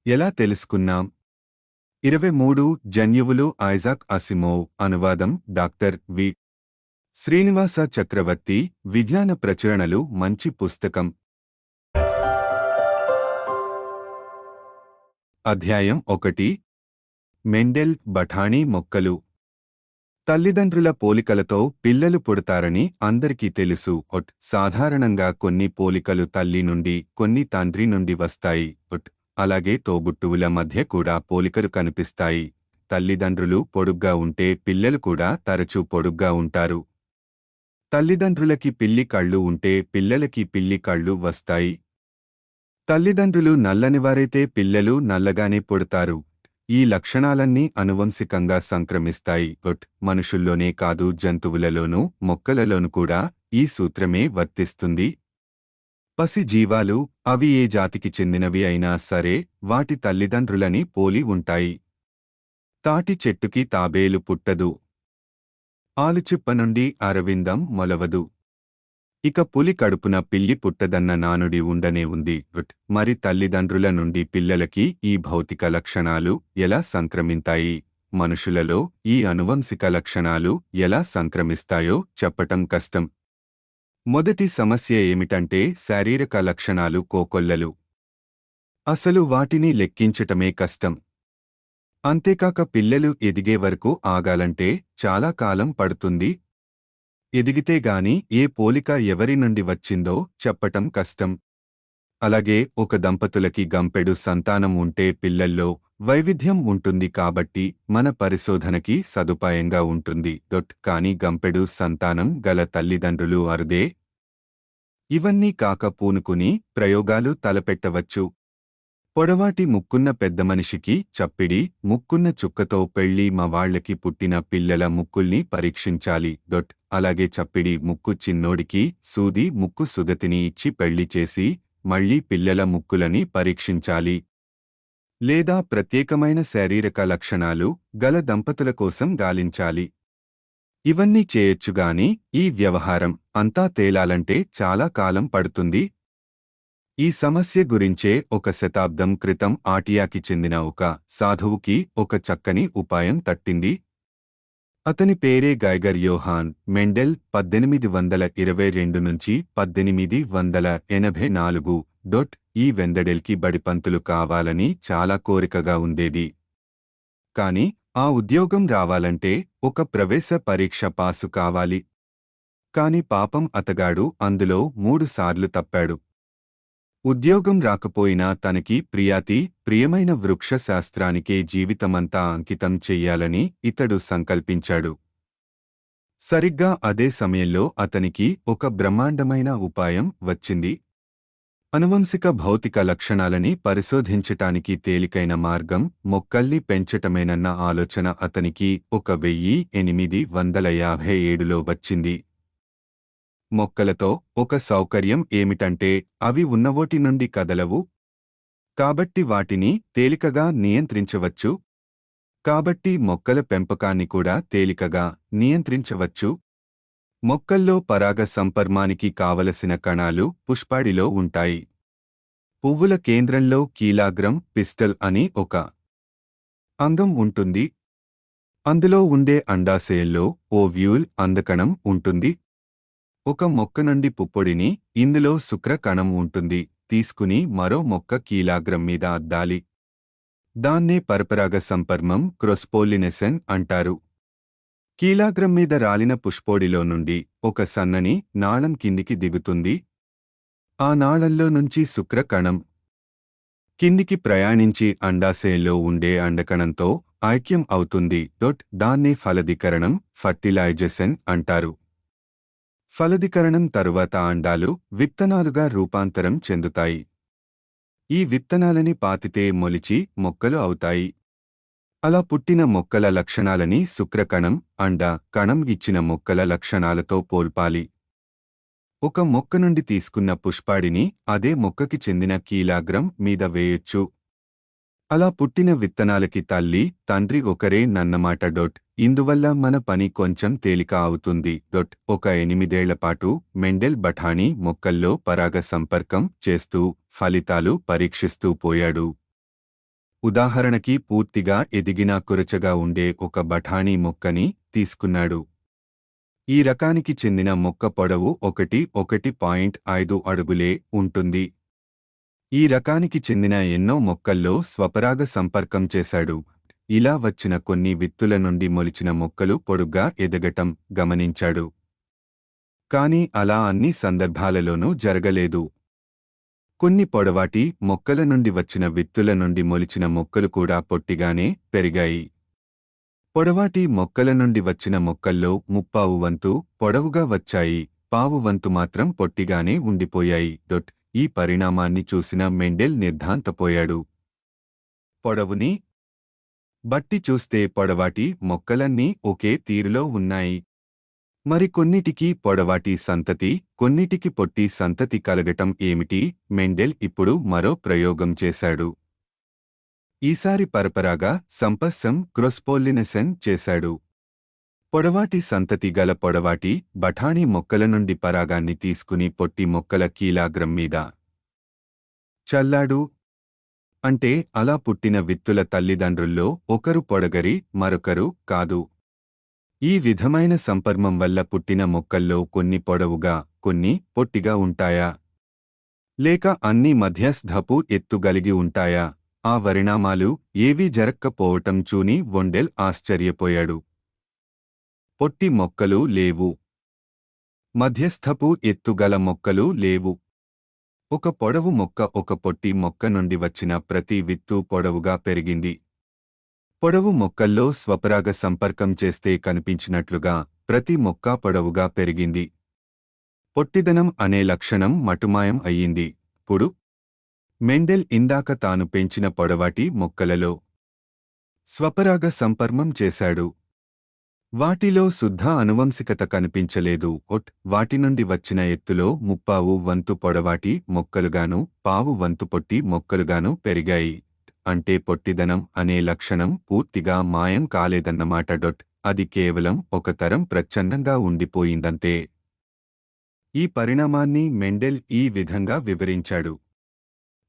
ఎలా తెలుసుకున్నాం? 23 జన్యువులు ఐజాక్ అసిమోవ్ అనువాదం డాక్టర్ వి. శ్రీనివాస చక్రవర్తి విజ్ఞాన ప్రచురణలు మంచి పుస్తకం. అధ్యాయం 1 మెండెల్ బఠానీ మొక్కలు. తల్లిదండ్రుల పోలికలతో పిల్లలు పుడతారని అందరికీ తెలుసు. సాధారణంగా కొన్ని పోలికలు తల్లి నుండి కొన్ని తండ్రి నుండి వస్తాయి. అలాగే తోబుట్టువుల మధ్య కూడా పోలికలు కనిపిస్తాయి. తల్లిదండ్రులు పొడుగ్గా ఉంటే పిల్లలు కూడా తరచూ పొడుగ్గా ఉంటారు. తల్లిదండ్రులకి పిల్లి కళ్ళు ఉంటే పిల్లలకి పిల్లి కళ్ళు వస్తాయి. తల్లిదండ్రులు నల్లనివారైతే పిల్లలు నల్లగానే పుడతారు. ఈ లక్షణాలన్నీ అనువంశికంగా సంక్రమిస్తాయి. మనుషుల్లోనే కాదు, జంతువులలోనూ మొక్కలలోనూ కూడా ఈ సూత్రమే వర్తిస్తుంది. పసి జీవాలు, అవి ఏ జాతికి చెందినవి అయినా సరే, వాటి తల్లిదండ్రులని పోలి ఉంటాయి. తాటి చెట్టుకి తాబేలు పుట్టదు. ఆలుచిప్ప నుండి అరవిందం మొలవదు. ఇక పులి కడుపున పిల్లి పుట్టదన్న నానుడి ఉండనే ఉంది. మరి తల్లిదండ్రుల నుండి పిల్లలకి ఈ భౌతిక లక్షణాలు ఎలా సంక్రమింతాయి? మనుషులలో ఈ అనువంశిక లక్షణాలు ఎలా సంక్రమిస్తాయో చెప్పటం కష్టం. మొదటి సమస్య ఏమిటంటే శారీరక లక్షణాలు కోకొల్లలు. అసలు వాటిని లెక్కించటమే కష్టం. అంతేకాక పిల్లలు ఎదిగే వరకు ఆగాలంటే చాలా కాలం పడుతుంది. ఎదిగితే గాని ఏ పోలిక ఎవరి నుండి వచ్చిందో చెప్పటం కష్టం. అలాగే ఒక దంపతులకి గంపెడు సంతానం ఉంటే పిల్లల్లో వైవిధ్యం ఉంటుంది కాబట్టి మన పరిశోధనకి సదుపాయంగా ఉంటుంది. కాని గంపెడు సంతానం గల తల్లిదండ్రులు అరుదే. ఇవన్నీ కాక పూనుకుని ప్రయోగాలు తలపెట్టవచ్చు. పొడవాటి ముక్కున్న పెద్దమనిషికి చప్పిడి ముక్కున్న చుక్కతో పెళ్లి మవాళ్లకి పుట్టిన పిల్లల ముక్కుల్ని పరీక్షించాలి. అలాగే చప్పిడి ముక్కు చిన్నోడికి సూది ముక్కు సుదతిని ఇచ్చి పెళ్లి చేసి మళ్లీ పిల్లల ముక్కులని పరీక్షించాలి. లేదా ప్రత్యేకమైన శారీరక లక్షణాలు గల దంపతుల కోసం గాలించాలి. ఇవన్నీ చేయొచ్చుగాని ఈ వ్యవహారం అంతా తేలాలంటే చాలా కాలం పడుతుంది. ఈ సమస్య గురించే ఒక శతాబ్దం క్రితం ఆటియాకి చెందిన ఒక సాధువుకి ఒక చక్కని ఉపాయం తట్టింది. అతని పేరే గైగర్ యోహాన్ మెండెల్. 1822 నుంచి 1884. ఈ వెందడెల్కి బడిపంతులు కావాలని చాలా కోరికగా ఉండేది. కాని ఆ ఉద్యోగం రావాలంటే ఒక ప్రవేశ పరీక్ష పాసు కావాలి. కాని పాపం అతగాడు అందులో 3 సార్లు తప్పాడు. ఉద్యోగం రాకపోయినా తనకి ప్రియమైన వృక్ష శాస్త్రానికే జీవితమంతా అంకితం చెయ్యాలని ఇతడు సంకల్పించాడు. సరిగ్గా అదే సమయంలో అతనికి ఒక బ్రహ్మాండమైన ఉపాయం వచ్చింది. అనువంశిక భౌతిక లక్షణాలని పరిశోధించటానికి తేలికైన మార్గం మొక్కల్ని పెంచటమేనన్న ఆలోచన అతనికి 1857లో వచ్చింది. మొక్కలతో ఒక సౌకర్యం ఏమిటంటే అవి ఉన్నవోటి నుండి కదలవు. కాబట్టి వాటిని తేలికగా నియంత్రించవచ్చు. కాబట్టి మొక్కల పెంపకాన్ని కూడా తేలికగా నియంత్రించవచ్చు. మొక్కల్లో పరాగ సంపర్మానికి కావలసిన కణాలు పుష్పాడిలో ఉంటాయి. పువ్వుల కేంద్రంలో కీలాగ్రం పిస్టల్ అని ఒక అంగం ఉంటుంది. అందులో ఉండే అండాశయంలో ఓవ్యూల్ అందకణం ఉంటుంది. ఒక మొక్క నుండి పుప్పొడిని, ఇందులో శుక్ర కణం ఉంటుంది, తీసుకుని మరో మొక్క కీలాగ్రం మీద అద్దాలి. దాన్నే పరపరాగ సంపర్మం క్రొస్పోలినేషన్ అంటారు. కీలాగ్రం మీద రాలిన పుష్పోడిలో నుండి ఒక సన్నని నాళం కిందికి దిగుతుంది. ఆ నాళంలో నుంచి శుక్ర కణం కిందికి ప్రయాణించి అండాశయంలో ఉండే అండకణంతో ఐక్యం అవుతుంది. దాన్నే ఫలదీకరణం ఫర్టిలైజేషన్ అంటారు. ఫలదీకరణం తరువాత అండాలు విత్తనాలుగా రూపాంతరం చెందుతాయి. ఈ విత్తనాలని పాతితే మొలిచి మొక్కలు అవుతాయి. అలా పుట్టిన మొక్కల లక్షణాలని శుక్రకణం, అండ కణం ఇచ్చిన మొక్కల లక్షణాలతో పోల్పాలి. ఒక మొక్క నుండి తీసుకున్న పుష్పాడిని అదే మొక్కకి చెందిన కీలాగ్రం మీద వేయొచ్చు. అలా పుట్టిన విత్తనాలకి తల్లి, తండ్రి ఒకరే నన్నమాట. ఇందువల్ల మన పని కొంచెం తేలిక అవుతుంది. ఒక 8 ఏళ్లపాటు మెండెల్ బఠానీ మొక్కల్లో పరాగ సంపర్కం చేస్తూ ఫలితాలు పరీక్షిస్తూ పోయాడు. ఉదాహరణకి పూర్తిగా ఎదిగిన కురచగా ఉండే ఒక బఠానీ మొక్కని తీసుకున్నాడు. ఈ రకానికి చెందిన మొక్క పొడవు 1.5 అడుగులే ఉంటుంది. ఈ రకానికి చెందిన ఎన్నో మొక్కల్లో స్వపరాగ సంపర్కం చేశాడు. ఇలా వచ్చిన కొన్ని విత్తుల నుండి మొలిచిన మొక్కలు పొడుగ్గా ఎదగటం గమనించాడు. కాని అలా అన్ని సందర్భాలలోనూ జరగలేదు. కొన్ని పొడవాటి మొక్కల నుండి వచ్చిన విత్తుల నుండి మొలిచిన మొక్కలు కూడా పొట్టిగానే పెరిగాయి. పొడవాటి మొక్కల నుండి వచ్చిన మొక్కల్లో 3/4 వంతు పొడవుగా వచ్చాయి, 1/4 వంతు మాత్రం పొట్టిగానే ఉండిపోయాయి. ఈ పరిణామాన్ని చూసిన మెండెల్ నిర్ఘాంతపోయాడు. పొడవుని బట్టి చూస్తే పొడవాటి మొక్కలన్నీ ఒకే తీరులో ఉన్నాయి. మరి కొన్నిటికి పొడవాటి సంతతి, కొన్నిటికి పొట్టి సంతతి కలగటం ఏమిటి? మెండెల్ ఇప్పుడు మరో ప్రయోగం చేశాడు. ఈసారి పరపరాగ సంపర్కం క్రాస్పోలినేషన్ చేశాడు. పొడవాటి సంతతి గల పొడవాటి బఠానీ మొక్కల నుండి పరాగాన్ని తీసుకుని పొట్టి మొక్కల కీలాగ్రం మీద చల్లాడు. అంటే అలా పుట్టిన విత్తుల తల్లిదండ్రుల్లో ఒకరు పొడగరి, మరొకరు కాదు. ఈ విధమైన సంపర్కం వల్ల పుట్టిన మొక్కల్లో కొన్ని పొడవుగా, కొన్ని పొట్టిగా ఉంటాయా? లేక అన్ని మధ్యస్థపు ఎత్తుగలిగి ఉంటాయా? ఆ పరిణామాలు ఏవీ జరక్కపోవటం చూని వొండెల్ ఆశ్చర్యపోయాడు. పొట్టి మొక్కలు లేవు. మధ్యస్థపు ఎత్తుగల మొక్కలు లేవు. ఒక పొడవు మొక్క ఒక పొట్టి మొక్క నుండి వచ్చిన ప్రతి విత్తు పొడవుగా పెరిగింది. పొడవు మొక్కల్లో స్వపరాగ సంపర్కం చేస్తే కనిపించినట్లుగా ప్రతి మొక్క పొడవుగా పెరిగింది. పొట్టిదనం అనే లక్షణం మటుమాయం అయ్యింది. ఇప్పుడు మెండెల్ ఇందాక తాను పెంచిన పొడవాటి మొక్కలలో స్వపరాగ సంపర్కం చేశాడు. వాటిలో శుద్ధ అనువంశికత కనిపించలేదు. వాటి నుండి వచ్చిన ఎత్తులో 3/4 వంతు పొడవాటి మొక్కలుగాను 1/4 వంతు పొట్టి మొక్కలుగాను పెరిగాయి. అంటే పొట్టిదనం అనే లక్షణం పూర్తిగా మాయం కాలేదన్నమాట. అది కేవలం ఒక తరం ప్రచ్ఛన్నంగా ఉండిపోయిందంతే. ఈ పరిణామాన్ని మెండెల్ ఈ విధంగా వివరించాడు.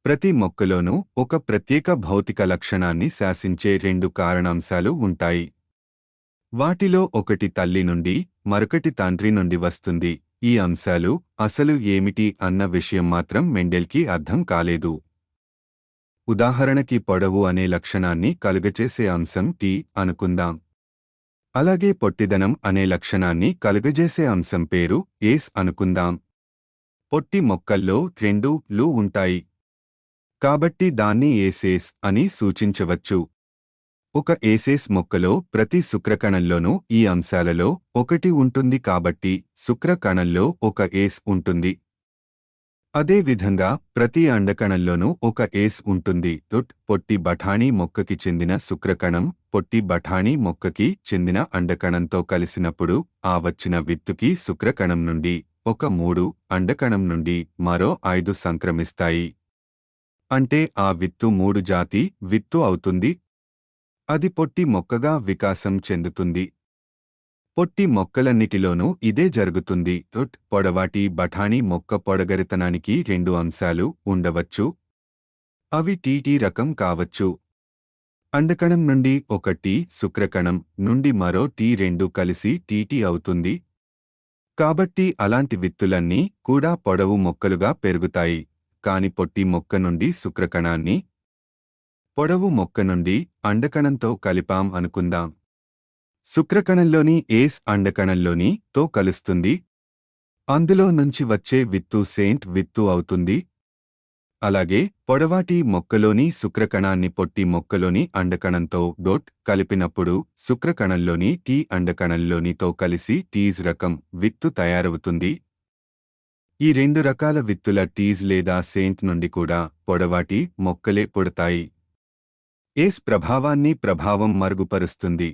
ప్రతి మొక్కలోనూ ఒక ప్రత్యేక భౌతిక లక్షణాన్ని శాసించే 2 కారణాంశాలు ఉంటాయి. వాటిలో ఒకటి తల్లి నుండి, మరొకటి తండ్రి నుండి వస్తుంది. ఈ అంశాలు అసలు ఏమిటి అన్న విషయం మాత్రం మెండెల్కి అర్థం కాలేదు. ఉదాహరణకి పొడవు అనే లక్షణాన్ని కలుగచేసే అంశం టీ అనుకుందాం. అలాగే పొట్టిదనం అనే లక్షణాన్ని కలుగజేసే అంశం పేరు ఏస్ అనుకుందాం. పొట్టి మొక్కల్లో 2 లు ఉంటాయి. కాబట్టి దాన్ని ఏసేస్ అని సూచించవచ్చు. ఒక ఏసేస్ మొక్కలో ప్రతి శుక్రకణంలోనూ ఈ అంశాలలో ఒకటి ఉంటుంది కాబట్టి శుక్రకణంలో ఒక ఏస్ ఉంటుంది. అదే విధంగా ప్రతి అండకణంలోనూ ఒక ఏస్ ఉంటుంది. పొట్టి బఠానీ మొక్కకి చెందిన శుక్రకణం పొట్టి బఠానీ మొక్కకి చెందిన అండకణంతో కలిసినప్పుడు ఆ వచ్చిన విత్తుకి శుక్రకణం నుండి ఒక 3 అండకణం నుండి మరో 5 సంక్రమిస్తాయి. అంటే ఆ విత్తు 3 జాతి విత్తు అవుతుంది. అది పొట్టి మొక్కగా వికాసం చెందుతుంది. పొట్టి మొక్కలన్నిటిలోనూ ఇదే జరుగుతుంది. పొడవాటి బఠానీ మొక్క పొడగరితనానికి 2 అంశాలు ఉండవచ్చు. అవి టీటీ రకం కావచ్చు. అండకణం నుండి ఒక టీ, శుక్రకణం నుండి మరో టీ 2 కలిసి టీటీ అవుతుంది. కాబట్టి అలాంటి విత్తులన్నీ కూడా పొడవు మొక్కలుగా పెరుగుతాయి. కాని పొట్టి మొక్క నుండి శుక్రకణాన్ని పొడవు మొక్క నుండి అండకణంతో కలిపాం అనుకుందాం. శుక్రకణంలోని ఏస్ అండకణంలోని తో కలుస్తుంది. అందులో నుంచి వచ్చే విత్తు సెయింట్ విత్తు అవుతుంది. అలాగే పొడవాటి మొక్కలోని శుక్రకణాన్ని పొట్టి మొక్కలోని అండకణంతో కలిపినప్పుడు శుక్రకణంలోని టీ అండకణంలోనితో కలిసి టీజ్ రకం విత్తు తయారవుతుంది. ఈ 2 రకాల విత్తుల టీజ్ లేదా సెయింట్ నుండి కూడా పొడవాటి మొక్కలే పుడతాయి. ఏస్ ప్రభావం మరుగుపరుస్తుంది.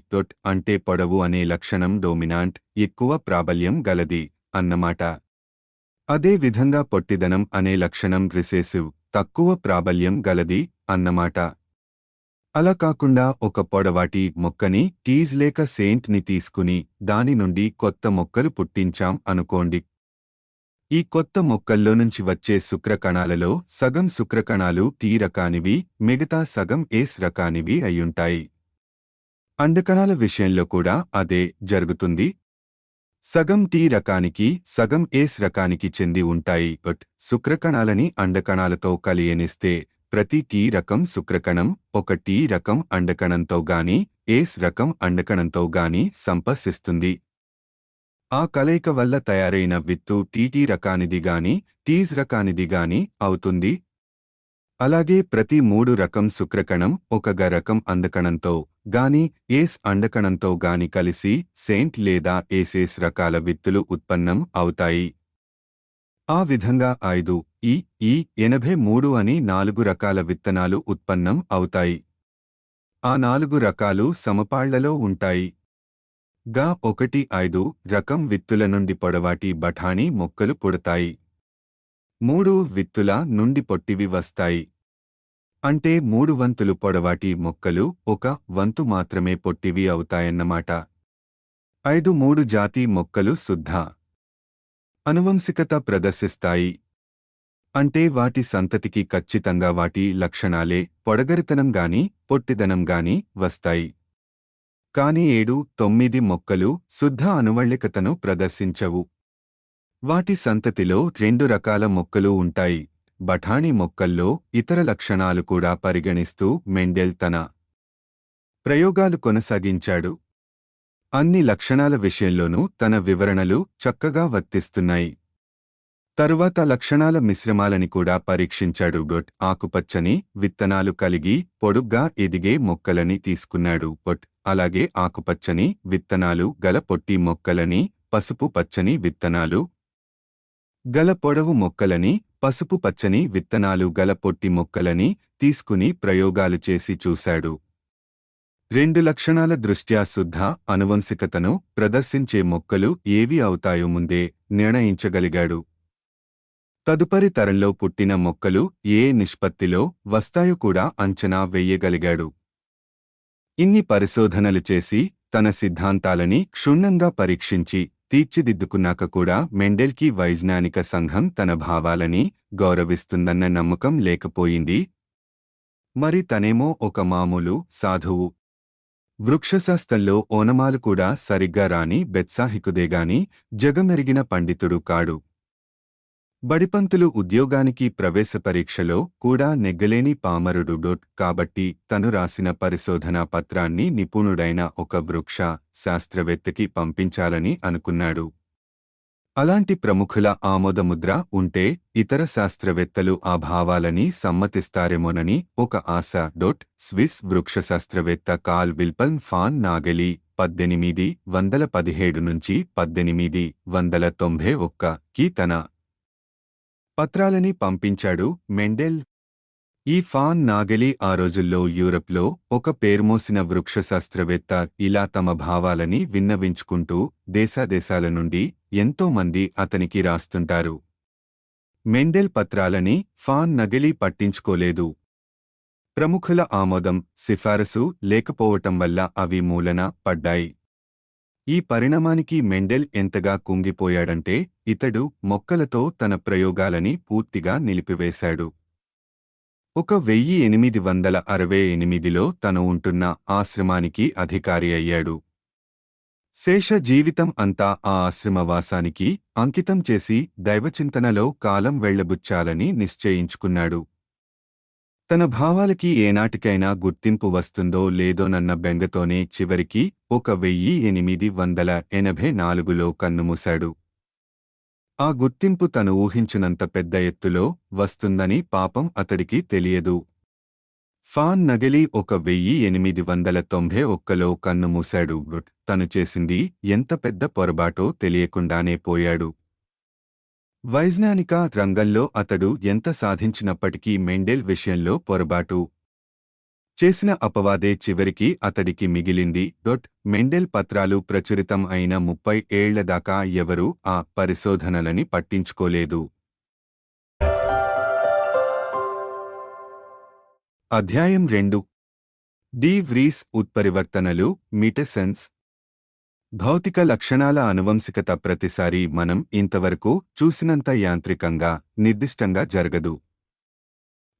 అంటే పొడవు అనే లక్షణం డోమినాంట్, ఎక్కువ ప్రాబల్యం గలది అన్నమాట. అదే విధంగా పొట్టిదనం అనే లక్షణం రిసెసివ్, తక్కువ ప్రాబల్యం గలది అన్నమాట. అలా కాకుండా ఒక పొడవాటి మొక్కని టీజ్ లేక సెయింట్ ని తీసుకుని దాని నుండి కొత్త మొక్కలు పుట్టించాం అనుకోండి. ఈ కొత్త మొక్కల్లో నుంచి వచ్చే శుక్రకణాలలో సగం శుక్రకణాలు టీ రకానివి, మిగతా సగం ఏస్ రకానివి అయ్యుంటాయి. అండకణాల విషయంలో కూడా అదే జరుగుతుంది. సగం టీ రకానికి, సగం ఏస్ రకానికి చెంది ఉంటాయి. శుక్రకణాలని అండకణాలతో కలియనిస్తే ప్రతి టీ రకం శుక్రకణం ఒక టీ రకం అండకణంతో గాని, ఏస్ రకం అండకణంతో గాని సంపర్శిస్తుంది. ఆ కలయిక వల్ల తయారైన విత్తు టీటీ రకానిది గాని, టీజ్ రకానిది గాని అవుతుంది. అలాగే ప్రతి 3 రకం శుక్రకణం ఒక గ రకం అండకణంతో గాని, ఏస్ అండకణంతో గాని కలిసి సెయింట్ లేదా ఏసేస్ రకాల విత్తులు ఉత్పన్నం అవుతాయి. ఆ విధంగా 5, ఈ 83 అని 4 రకాల విత్తనాలు ఉత్పన్నం అవుతాయి. ఆ 4 రకాలు సమపాళ్లలో ఉంటాయి. గా 1-5 రకం విత్తుల నుండి పొడవాటి బఠాణీ మొక్కలు పుడతాయి. 3 విత్తుల నుండి పొట్టివి వస్తాయి. అంటే 3 వంతులు పొడవాటి మొక్కలు, 1 వంతు మాత్రమే పొట్టివి అవుతాయన్నమాట. 5 3 జాతి మొక్కలు శుద్ధ అనువంశికత ప్రదర్శిస్తాయి. అంటే వాటి సంతతికి ఖచ్చితంగా వాటి లక్షణాలే పొడగరితనం గాని, పొట్టిదనం గాని వస్తాయి. కాని 7 9 మొక్కలు శుద్ధ అనువళికతను ప్రదర్శించవు. వాటి సంతతిలో 2 రకాల మొక్కలు ఉంటాయి. బఠాణీ మొక్కల్లో ఇతర లక్షణాలు కూడా పరిగణిస్తూ మెండెల్ తన ప్రయోగాలు కొనసాగించాడు. అన్ని లక్షణాల విషయంలోనూ తన వివరణలు చక్కగా వర్తిస్తున్నాయి. తరువాత లక్షణాల మిశ్రమాలని కూడా పరీక్షించాడు. ఆకుపచ్చని విత్తనాలు కలిగి పొడుగ్గా ఎదిగే మొక్కలని తీసుకున్నాడు. అలాగే ఆకుపచ్చని విత్తనాలు గల పొట్టి మొక్కలని, పసుపు పచ్చని విత్తనాలు గల పొడవు మొక్కలని, పసుపు పచ్చని విత్తనాలు గల పొట్టి మొక్కలని తీసుకుని ప్రయోగాలు చేసి చూశాడు. 2 లక్షణాల దృష్ట్యా శుద్ధ అనువంశికతను ప్రదర్శించే మొక్కలు ఏవి అవుతాయో ముందే నిర్ణయించగలిగాడు. తదుపరి తరంలో పుట్టిన మొక్కలు ఏ నిష్పత్తిలో వస్తాయో కూడా అంచనా వెయ్యగలిగాడు. ఇన్ని పరిశోధనలు చేసి తన సిద్ధాంతాలని క్షుణ్ణంగా పరీక్షించి తీర్చిదిద్దుకున్నాక కూడా మెండెల్కి వైజ్ఞానిక సంఘం తన భావాలని గౌరవిస్తుందన్న నమ్మకం లేకపోయింది. మరి తనేమో ఒక మామూలు సాధువు. వృక్షశాస్త్రంలో ఓనమాలు కూడా సరిగ్గా రాని బెత్సాహికుదేగాని జగమెరిగిన పండితుడు కాడు. బడిపంతులు ఉద్యోగానికి ప్రవేశ పరీక్షలో కూడా నెగ్గలేని పామరుడు. కాబట్టి తను రాసిన పరిశోధనా పత్రాన్ని నిపుణుడైన ఒక వృక్ష శాస్త్రవేత్తకి పంపించాలని అనుకున్నాడు. అలాంటి ప్రముఖుల ఆమోదముద్ర ఉంటే ఇతర శాస్త్రవేత్తలు ఆ భావాలని సమ్మతిస్తారేమోనని ఒక ఆశ. స్విస్ వృక్షశాస్త్రవేత్త కార్ల్ విల్హెల్మ్ ఫాన్ నాగెలీ 1817 నుంచి 1891కి తన పత్రాలని పంపించాడు. మెండెల్ ఈ ఫాన్ నాగెలీ ఆ రోజుల్లో యూరప్లో ఒక పేరుమోసిన వృక్షశాస్త్రవేత్త. ఇలా తమ భావాలని విన్నవించుకుంటూ దేశాదేశాల నుండి ఎంతోమంది అతనికి రాస్తుంటారు. మెండెల్ పత్రాలని ఫాన్ నాగెలీ పట్టించుకోలేదు. ప్రముఖుల ఆమోదం, సిఫారసు లేకపోవటం వల్ల అవి మూలన పడ్డాయి. ఈ పరిణామానికి మెండెల్ ఎంతగా కుంగిపోయాడంటే ఇతడు మొక్కలతో తన ప్రయోగాలని పూర్తిగా నిలిపివేశాడు. 1868లో తను ఉంటున్న ఆశ్రమానికి అధికారి అయ్యాడు. శేష జీవితం అంతా ఆ ఆశ్రమవాసానికి అంకితం చేసి దైవచింతనలో కాలం వెళ్లబుచ్చాలని నిశ్చయించుకున్నాడు. తన భావాలకి ఏనాటికైనా గుర్తింపు వస్తుందో లేదోనన్న బెంగతోనే చివరికి 1884లో కన్నుమూశాడు. ఆ గుర్తింపు తను ఊహించినంత పెద్ద ఎత్తులో వస్తుందని పాపం అతడికి తెలియదు. ఫాన్ నాగెలీ 1891లో కన్నుమూశాడు. తను చేసింది ఎంత పెద్ద పొరబాటో తెలియకుండానే పోయాడు. వైజ్ఞానిక రంగంలో అతడు ఎంత సాధించినప్పటికీ మెండెల్ విషయంలో పొరబాటు చేసిన అపవాదే చివరికి అతడికి మిగిలింది. మెండెల్ పత్రాలు ప్రచురితం అయిన 30 ఏళ్ల దాకా ఎవరూ ఆ పరిశోధనలని పట్టించుకోలేదు. అధ్యాయం 2 డి వ్రీస్ ఉత్పరివర్తనలు, మీటసెన్స్. భౌతిక లక్షణాల అనువంశికత ప్రతిసారి మనం ఇంతవరకు చూసినంత యాంత్రికంగా నిర్దిష్టంగా జరగదు.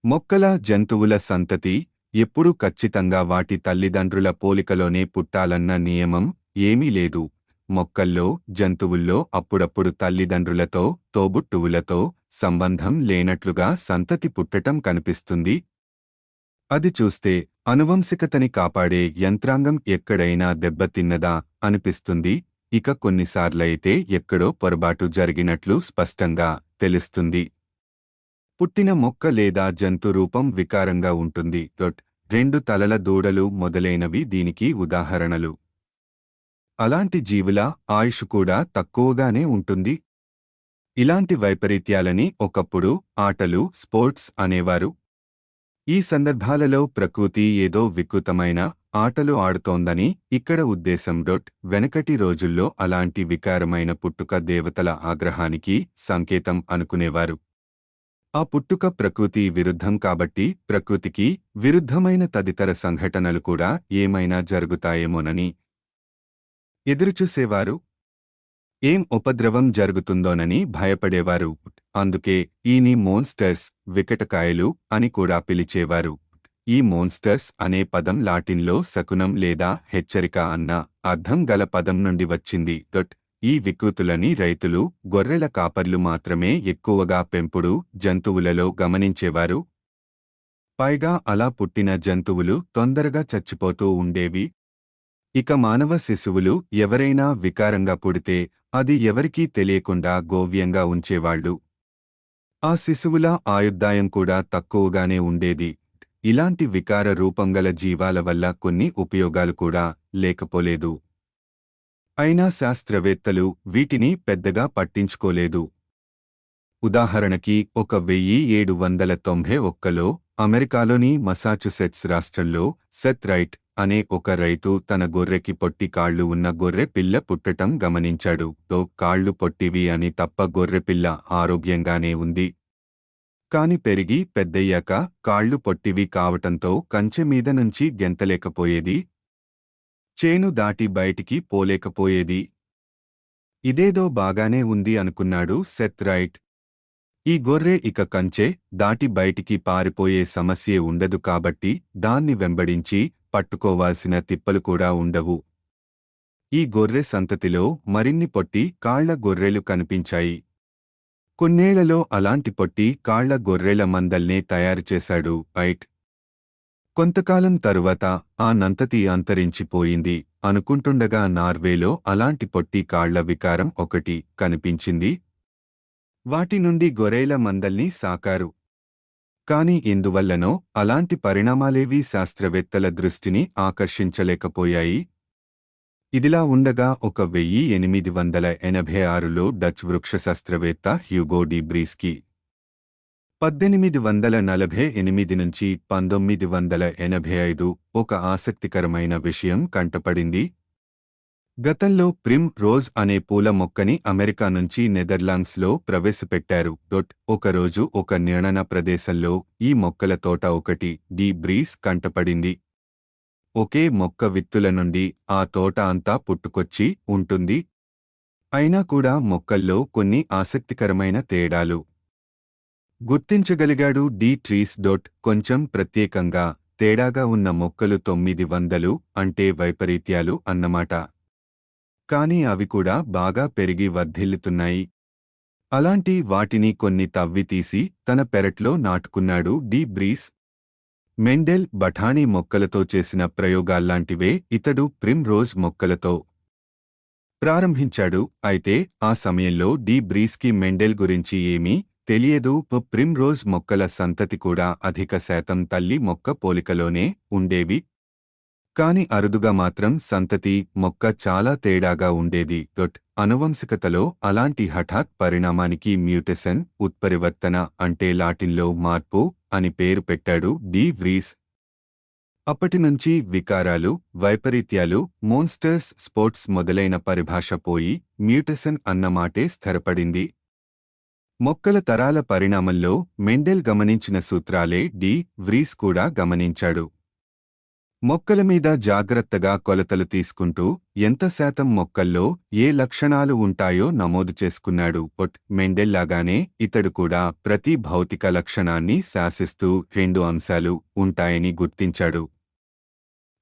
మొక్కల జంతువుల సంతతి ఎప్పుడూ ఖచ్చితంగా వాటి తల్లిదండ్రుల పోలికలోనే పుట్టాలన్న నియమం ఏమీ లేదు. మొక్కల్లో జంతువుల్లో అప్పుడప్పుడు తల్లిదండ్రులతో తోబుట్టువులతో సంబంధం లేనట్లుగా సంతతి పుట్టటం కనిపిస్తుంది. అది చూస్తే అనువంశికతని కాపాడే యంత్రాంగం ఎక్కడైనా దెబ్బతిన్నదా అనిపిస్తుంది. ఇక కొన్నిసార్లయితే ఎక్కడో పొరపాటు జరిగినట్లు స్పష్టంగా తెలుస్తుంది. పుట్టిన మొక్క లేదా జంతు రూపం వికారంగా ఉంటుంది. 2 తలల దూడలు మొదలైనవి దీనికి ఉదాహరణలు. అలాంటి జీవుల ఆయుష్ కూడా తక్కువగానే ఉంటుంది. ఇలాంటి వైపరీత్యాలని ఒకప్పుడు ఆటలు, స్పోర్ట్స్ అనేవారు. ఈ సందర్భాలలో ప్రకృతి ఏదో వికృతమైన ఆటలు ఆడుతోందని ఇక్కడ ఉద్దేశం. వెనకటి రోజుల్లో అలాంటి వికారమైన పుట్టుక దేవతల ఆగ్రహానికి సంకేతం అనుకునేవారు. ఆ పుట్టుక ప్రకృతి విరుద్ధం కాబట్టి ప్రకృతికి విరుద్ధమైన తదితర సంఘటనలు కూడా ఏమైనా జరుగుతాయేమోనని ఎదురుచూసేవారు. ఏం ఉపద్రవం జరుగుతుందోనని భయపడేవారు. అందుకే ఈని మోన్స్టర్స్, వికటకాయలు అని కూడా పిలిచేవారు. ఈ మోన్స్టర్స్ అనే పదం లాటిన్లో శకునం లేదా హెచ్చరిక అన్న అర్థం గల పదం నుండి వచ్చింది. ఈ వికృతులని రైతులు, గొర్రెల కాపర్లు మాత్రమే ఎక్కువగా పెంపుడు జంతువులలో గమనించేవారు. పైగా అలా పుట్టిన జంతువులు తొందరగా చచ్చిపోతూ ఉండేవి. ఇక మానవ శిశువులు ఎవరైనా వికారంగా పుడితే అది ఎవరికీ తెలియకుండా గోప్యంగా ఉంచేవాళ్లు. ఆ శిశువుల ఆయుర్దాయం కూడా తక్కువగానే ఉండేది. ఇలాంటి వికార రూపంగల జీవాల వల్ల కొన్ని ఉపయోగాలు కూడా లేకపోలేదు. అయినా శాస్త్రవేత్తలు వీటిని పెద్దగా పట్టించుకోలేదు. ఉదాహరణకి 1791లో అమెరికాలోని మసాచుసెట్స్ రాష్ట్రంలో సెత్ రైట్ అనే ఒక రైతు తన గొర్రెకి పొట్టి కాళ్లు ఉన్న గొర్రె పిల్ల పుట్టటం గమనించాడు. కాళ్లు పొట్టివి అని తప్ప గొర్రెపిల్ల ఆరోగ్యంగానే ఉంది. కాని పెరిగి పెద్దయ్యాక కాళ్లు పొట్టివి కావటంతో కంచె మీద నుంచి గెంతలేకపోయేది. చేను దాటి బయటికి పోలేకపోయేది. ఇదేదో బాగానే ఉంది అనుకున్నాడు సెత్ రైట్. ఈ గొర్రె ఇక కంచె దాటి బయటికి పారిపోయే సమస్యే ఉండదు కాబట్టి దాన్ని వెంబడించి పట్టుకోవాల్సిన తిప్పలు కూడా ఉండవు. ఈ గొర్రె సంతతిలో మరిన్ని పొట్టి కాళ్ల గొర్రెలు కనిపించాయి. కొన్నేళ్లలో అలాంటి పొట్టి కాళ్ల గొర్రెల మందల్నే తయారుచేశాడు రైట్. కొంతకాలం తరువాత ఆ నంతతి అంతరించిపోయింది అనుకుంటుండగా నార్వేలో అలాంటి పొట్టి కాళ్ల వికారం ఒకటి కనిపించింది. వాటి నుండి గొర్రెల మందల్ని సాకారు. కాని ఎందువల్లనో అలాంటి పరిణామాలేవీ శాస్త్రవేత్తల దృష్టిని ఆకర్షించలేకపోయాయి. ఇదిలా ఉండగా 1886లో డచ్ వృక్షశాస్త్రవేత్త హ్యూగో డి బ్రీస్కి 1848 నుంచి 1985 ఒక ఆసక్తికరమైన విషయం కంటపడింది. గతంలో ప్రిమ్ రోజ్ అనే పూల మొక్కని అమెరికా నుంచి నెదర్లాండ్స్లో ప్రవేశపెట్టారు. ఒకరోజు ఒక నిర్ణన ప్రదేశంలో ఈ మొక్కల తోట ఒకటి డి బ్రీస్ కంటపడింది. ఒకే మొక్క విత్తుల నుండి ఆ తోట అంతా పుట్టుకొచ్చి ఉంటుంది. అయినా కూడా మొక్కల్లో కొన్ని ఆసక్తికరమైన తేడాలు గుర్తించగలిగాడు డి ట్రీస్. కొంచెం ప్రత్యేకంగా తేడాగా ఉన్న మొక్కలు 900 అంటే వైపరీత్యాలు అన్నమాట. కాని అవి కూడా బాగా పెరిగి వర్ధిల్లుతున్నాయి. అలాంటి వాటిని కొన్ని తవ్వితీసి తన పెరట్లో నాటుకున్నాడు డి బ్రీస్. మెండెల్ బఠానీ మొక్కలతో చేసిన ప్రయోగాల్లాంటివే ఇతడు ప్రిమ్ రోజ్ మొక్కలతో ప్రారంభించాడు. అయితే ఆ సమయంలో డి బ్రీస్కి మెండెల్ గురించి ఏమీ తెలియదు. ప్రిమ్ రోజ్ మొక్కల సంతతి కూడా అధిక శాతం తల్లి మొక్క పోలికలోనే ఉండేవి. కాని అరుదుగా మాత్రం సంతతి మొక్క చాలా తేడాగా ఉండేది. అనువంశికతలో అలాంటి హఠాత్ పరిణామానికి మ్యూటేషన్, ఉత్పరివర్తన అంటే లాటిన్లో మార్పు అని పేరు పెట్టాడు డి వ్రీస్. అప్పటినుంచి వికారాలు, వైపరీత్యాలు, మోన్స్టర్స్, స్పోర్ట్స్ మొదలైన పరిభాష పోయి మ్యూటేషన్ అన్న మాటే స్థిరపడింది. మొక్కల తరాల పరిణామంలో మెండెల్ గమనించిన సూత్రాలే డి వ్రీస్ కూడా గమనించాడు. మొక్కల మీద జాగ్రత్తగా కొలతలు తీసుకుంటూ ఎంత శాతం మొక్కల్లో ఏ లక్షణాలు ఉంటాయో నమోదు చేసుకున్నాడు. మెండెల్ లాగానే ఇతడు కూడా ప్రతి భౌతిక లక్షణాన్ని శాసిస్తూ 2 అంశాలు ఉంటాయని గుర్తించాడు.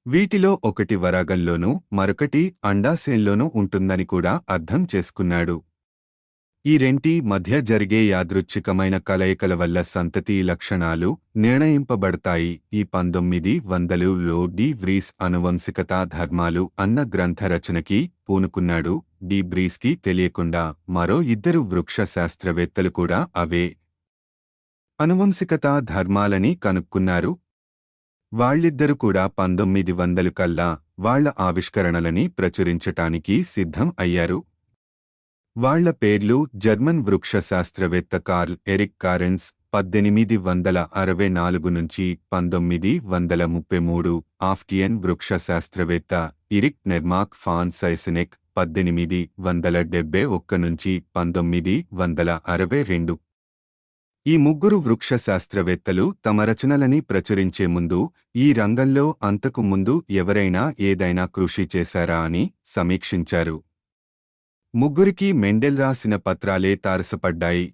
వీటిలో ఒకటి వరాగంలోనూ మరొకటి అండాశయంలోనూ ఉంటుందని కూడా అర్థం చేసుకున్నాడు. ఈ రెంటి మధ్య జరిగే యాదృచ్ఛికమైన కలయికల వల్ల సంతతి లక్షణాలు నిర్ణయింపబడతాయి. ఈ 1900లో డి వ్రీస్ ఆనువంశికతా ధర్మాలు అన్న గ్రంథ రచనకి పూనుకున్నాడు. డి వ్రీస్కి తెలియకుండా మరో 2 వృక్ష శాస్త్రవేత్తలు కూడా అవే ఆనువంశికతా ధర్మాలని కనుక్కున్నారు. వాళ్ళిద్దరూ కూడా 1900 కల్లా వాళ్ల ఆవిష్కరణలని ప్రచురించటానికి సిద్ధం అయ్యారు. వాళ్ల పేర్లు జర్మన్ వృక్ష శాస్త్రవేత్త కార్ల్ ఎరిక్ కారెన్స్ 1864 నుంచి 1933, ఆస్ట్రియన్ వృక్ష శాస్త్రవేత్త ఇరిక్ నెర్మాక్ ఫాన్ సైసెనెక్ 1871 నుంచి 1962. ఈ ముగ్గురు వృక్ష శాస్త్రవేత్తలు తమ రచనలని ప్రచురించే ముందు ఈ రంగంలో అంతకు ముందు ఎవరైనా ఏదైనా కృషి చేశారా అని సమీక్షించారు. ముగ్గురికి మెండెల్ రాసిన పత్రాలే తారసపడ్డాయి.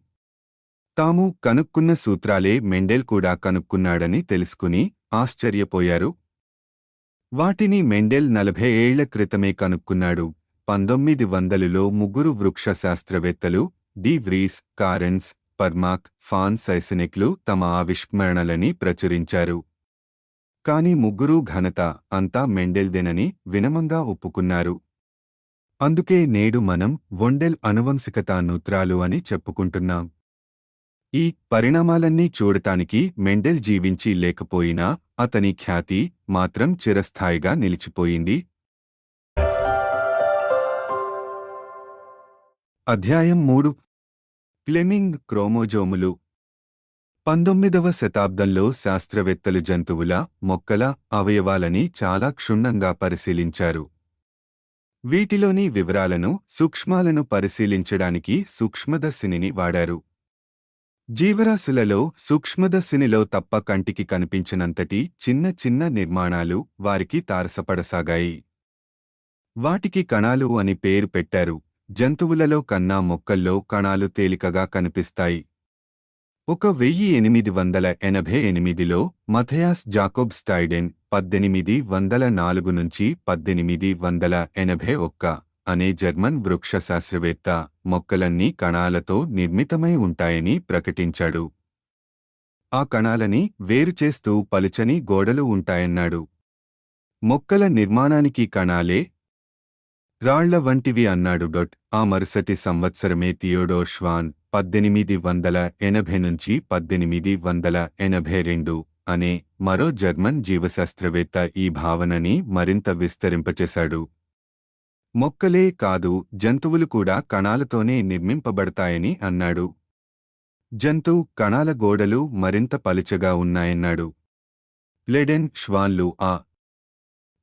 తాము కనుక్కున్న సూత్రాలే మెండెల్ కూడా కనుక్కున్నాడని తెలుసుకుని ఆశ్చర్యపోయారు. వాటిని మెండెల్ 40 ఏళ్ల క్రితమే కనుక్కున్నాడు. 1900లో ముగ్గురు వృక్ష శాస్త్రవేత్తలు డి వ్రీస్, కారెన్స్, పర్మాక్, ఫాన్ సైసెనెక్లు తమ ఆవిష్కరణలని ప్రచురించారు. కాని ముగ్గురూ ఘనత అంతా మెండెల్దేనని వినమంగా ఒప్పుకున్నారు. అందుకే నేడు మనం వొండెల్ అనువంశికతా నూత్రాలు అని చెప్పుకుంటున్నాం. ఈ పరిణామాలన్నీ చూడటానికి మెండెల్ జీవించి లేకపోయినా అతని ఖ్యాతి మాత్రం చిరస్థాయిగా నిలిచిపోయింది. అధ్యాయం 3. ఫ్లెమింగ్ క్రోమోజోములు. 19వ శతాబ్దంలో శాస్త్రవేత్తలు జంతువుల, మొక్కల అవయవాలని చాలా క్షుణ్ణంగా పరిశీలించారు. వీటిలోని వివరాలను, సూక్ష్మాలను పరిశీలించడానికి సూక్ష్మదర్శినిని వాడారు. జీవరాశులలో సూక్ష్మదర్శినిలో తప్ప కంటికి కనిపించనంతటి చిన్న చిన్న నిర్మాణాలు వారికి తారసపడసాగాయి. వాటికి కణాలు అని పేరు పెట్టారు. జంతువులలో కన్నా మొక్కల్లో కణాలు తేలికగా కనిపిస్తాయి. 1888లో మథయాస్ జాకోబ్ స్టైడెన్ 1804 నుంచి 1881 అనే జర్మన్ వృక్ష శాస్త్రవేత్త మొక్కలన్నీ కణాలతో నిర్మితమై ఉంటాయని ప్రకటించాడు. ఆ కణాలని వేరుచేస్తూ పలుచని గోడలు ఉంటాయన్నాడు. మొక్కల నిర్మాణానికి కణాలే రాళ్ల వంటివి అన్నాడు. ఆ మరుసటి సంవత్సరమే థియోడోర్ ష్వాన్ 1880 నుంచి 1882 అనే మరో జర్మన్ జీవశాస్త్రవేత్త ఈ భావనని మరింత విస్తరింపచేశాడు. మొక్కలే కాదు, జంతువులు కూడా కణాలతోనే నిర్మింపబడతాయని అన్నాడు. జంతు కణాల గోడలు మరింత పలుచగా ఉన్నాయన్నాడు. లెడెన్, ష్వాన్లు ఆ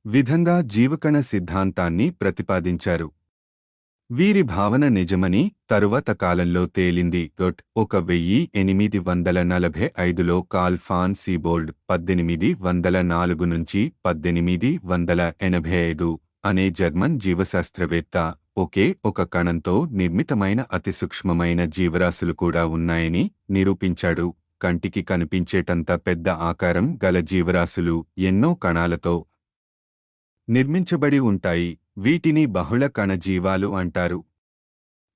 విధంగా జీవకణ సిద్ధాంతాన్ని ప్రతిపాదించారు. వీరి భావన నిజమని తరువాత కాలంలో తేలింది. 1845లో కార్ల్ ఫాన్ సీబోల్డ్ 1804 నుంచి 1885 అనే జర్మన్ జీవశాస్త్రవేత్త ఒకే ఒక కణంతో నిర్మితమైన అతి సూక్ష్మమైన జీవరాశులు కూడా ఉన్నాయని నిరూపించాడు. కంటికి కనిపించేటంత పెద్ద ఆకారం గల జీవరాశులు ఎన్నో కణాలతో నిర్మించబడి ఉంటాయి. వీటిని బహుళ కణజీవాలు అంటారు.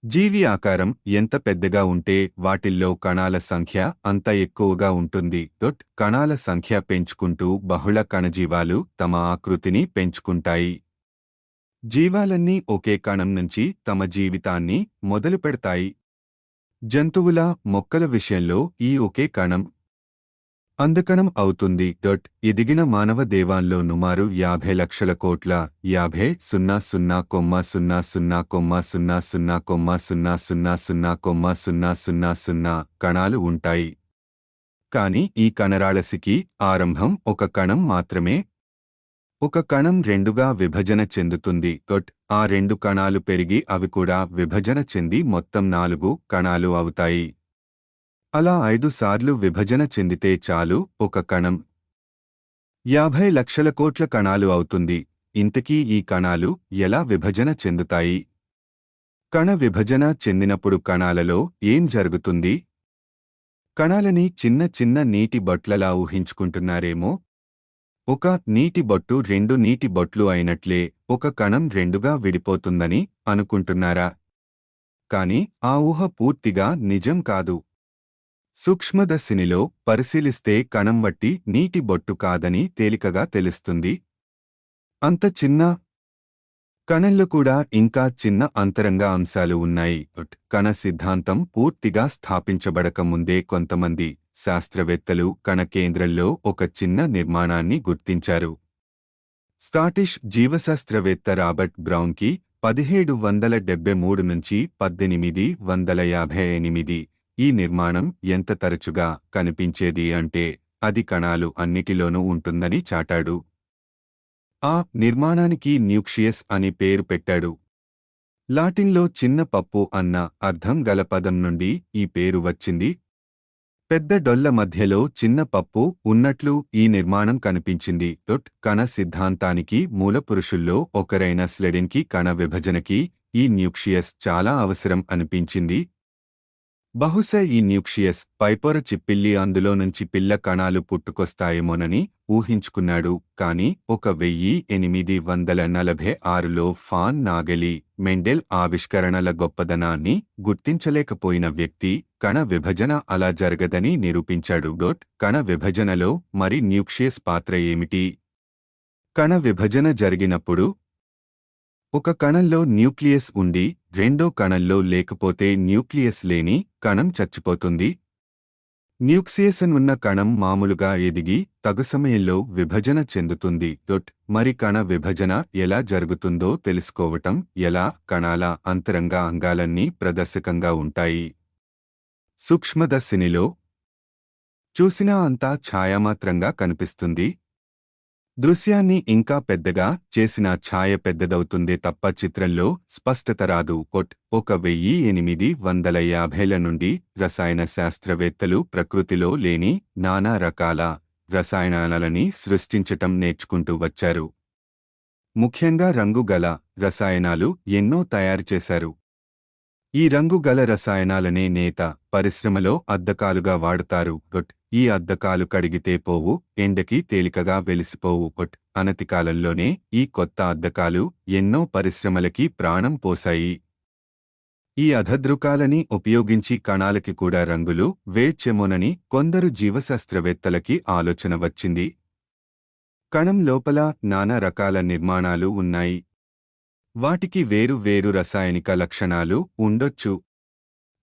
జీవి ఆకారం ఎంత పెద్దగా ఉంటే వాటిల్లో కణాల సంఖ్య అంత ఎక్కువగా ఉంటుంది. కణాల సంఖ్య పెంచుకుంటూ బహుళ కణజీవాలు తమ ఆకృతిని పెంచుకుంటాయి. జీవాలన్నీ ఒకే కణం నుంచి తమ జీవితాన్ని మొదలుపెడతాయి. జంతువుల, మొక్కల విషయంలో ఈ ఒకే కణం అందకణం అవుతుంది. ఎదిగిన మానవ దేవాల్లో నుమారు 50 లక్షల కోట్ల 50,00,00,00,00,00,00,00,00 కణాలు ఉంటాయి. కాని ఈ కణరాళసికి ఆరంభం ఒక కణం మాత్రమే. ఒక కణం రెండుగా విభజన చెందుతుంది. ఆ 2 కణాలు పెరిగి అవి కూడా విభజన చెంది మొత్తం 4 కణాలు అవుతాయి. అలా 5 సార్లు విభజన చెందితే చాలు ఒక కణం 50 లక్షల కోట్ల కణాలు అవుతుంది. ఇంతకీ ఈ కణాలు ఎలా విభజన చెందుతాయి? కణ విభజన చెందినప్పుడు కణాలలో ఏం జరుగుతుంది? కణాలని చిన్న చిన్న నీటి బొట్లలా ఊహించుకుంటున్నారేమో? ఒక నీటి బొట్టు 2 నీటి బొట్లు అయినట్లే ఒక కణం రెండుగా విడిపోతుందని అనుకుంటున్నారా? కాని ఆ ఊహ పూర్తిగా నిజం కాదు. సూక్ష్మదర్శినిలో పరిశీలిస్తే కణం వట్టి నీటి బొట్టు కాదని తేలికగా తెలుస్తుంది. అంత చిన్న కణంలో కూడా ఇంకా చిన్న అంతరంగ అంశాలు ఉన్నాయి. కణ సిద్ధాంతం పూర్తిగా స్థాపించబడక ముందే కొంతమంది శాస్త్రవేత్తలు కణ కేంద్రంలో ఒక చిన్న నిర్మాణాన్ని గుర్తించారు. స్కాటిష్ జీవశాస్త్రవేత్త రాబర్ట్ బ్రౌన్కి 1773 నుంచి 1858 ఈ నిర్మాణం ఎంత తరచుగా కనిపించేది అంటే అది కణాలు అన్నిటిలోనూ ఉంటుందని చాటాడు. ఆ నిర్మాణానికి న్యూక్లియస్ అని పేరు పెట్టాడు. లాటిన్లో చిన్న పప్పు అన్న అర్థం గల పదం నుండి ఈ పేరు వచ్చింది. పెద్ద డొల్ల మధ్యలో చిన్న పప్పు ఉన్నట్లు ఈ నిర్మాణం కనిపించింది. కణ సిద్ధాంతానికి మూలపురుషుల్లో ఒకరైన స్లెడెన్కి కణ విభజనకి ఈ న్యూక్లియస్ చాలా అవసరం అనిపించింది. బహుశా ఈ న్యూక్లియస్ పైపొర చిప్పిల్లి అందులో నుంచి పిల్ల కణాలు పుట్టుకొస్తాయేమోనని ఊహించుకున్నాడు. కాని 1846లో ఫాన్ నాగెలీ మెండెల్ ఆవిష్కరణల గొప్పదనాన్ని గుర్తించలేకపోయిన వ్యక్తి కణ విభజన అలా జరగదని నిరూపించాడు. కణ విభజనలో మరి న్యూక్లియస్ పాత్ర ఏమిటి? కణ విభజన జరిగినప్పుడు ఒక కణంలో న్యూక్లియస్ ఉండి రెండో కణంలో లేకపోతే న్యూక్లియస్ లేని కణం చచ్చిపోతుంది. న్యూక్లియస్ ఉన్న కణం మామూలుగా ఎదిగి తగు సమయంలో విభజన చెందుతుంది. మరి కణ విభజన ఎలా జరుగుతుందో తెలుసుకోవటం ఎలా? కణాల అంతరంగ అంగాలన్నీ ప్రదర్శకంగా ఉంటాయి. సూక్ష్మదర్శినిలో చూసినా అంతా ఛాయామాత్రంగా కనిపిస్తుంది. దృశ్యాన్ని ఇంకా పెద్దగా చేసిన ఛాయ పెద్దదవుతుందే తప్ప చిత్రంలో స్పష్టత రాదు. 1850ల నుండి రసాయన శాస్త్రవేత్తలు ప్రకృతిలో లేని నానా రకాల రసాయనాలని సృష్టించటం నేర్చుకుంటూ వచ్చారు. ముఖ్యంగా రంగుగల రసాయనాలు ఎన్నో తయారుచేశారు. ఈ రంగుగల రసాయనాలనే నేత పరిశ్రమలో అద్దకాలుగా వాడుతారు. ఈ అద్దకాలు కడిగితే పోవు, ఎండకి తేలికగా వెలిసిపోవు. అనతికాలంలోనే ఈ కొత్త అద్దకాలు ఎన్నో పరిశ్రమలకి ప్రాణం పోశాయి. ఈ అధద్రుకాలని ఉపయోగించి కణాలకి కూడా రంగులు వేర్చెమోనని కొందరు జీవశాస్త్రవేత్తలకి ఆలోచన వచ్చింది. కణం లోపల నానా రకాల నిర్మాణాలు ఉన్నాయి. వాటికి వేరు వేరు రసాయనిక లక్షణాలు ఉండొచ్చు.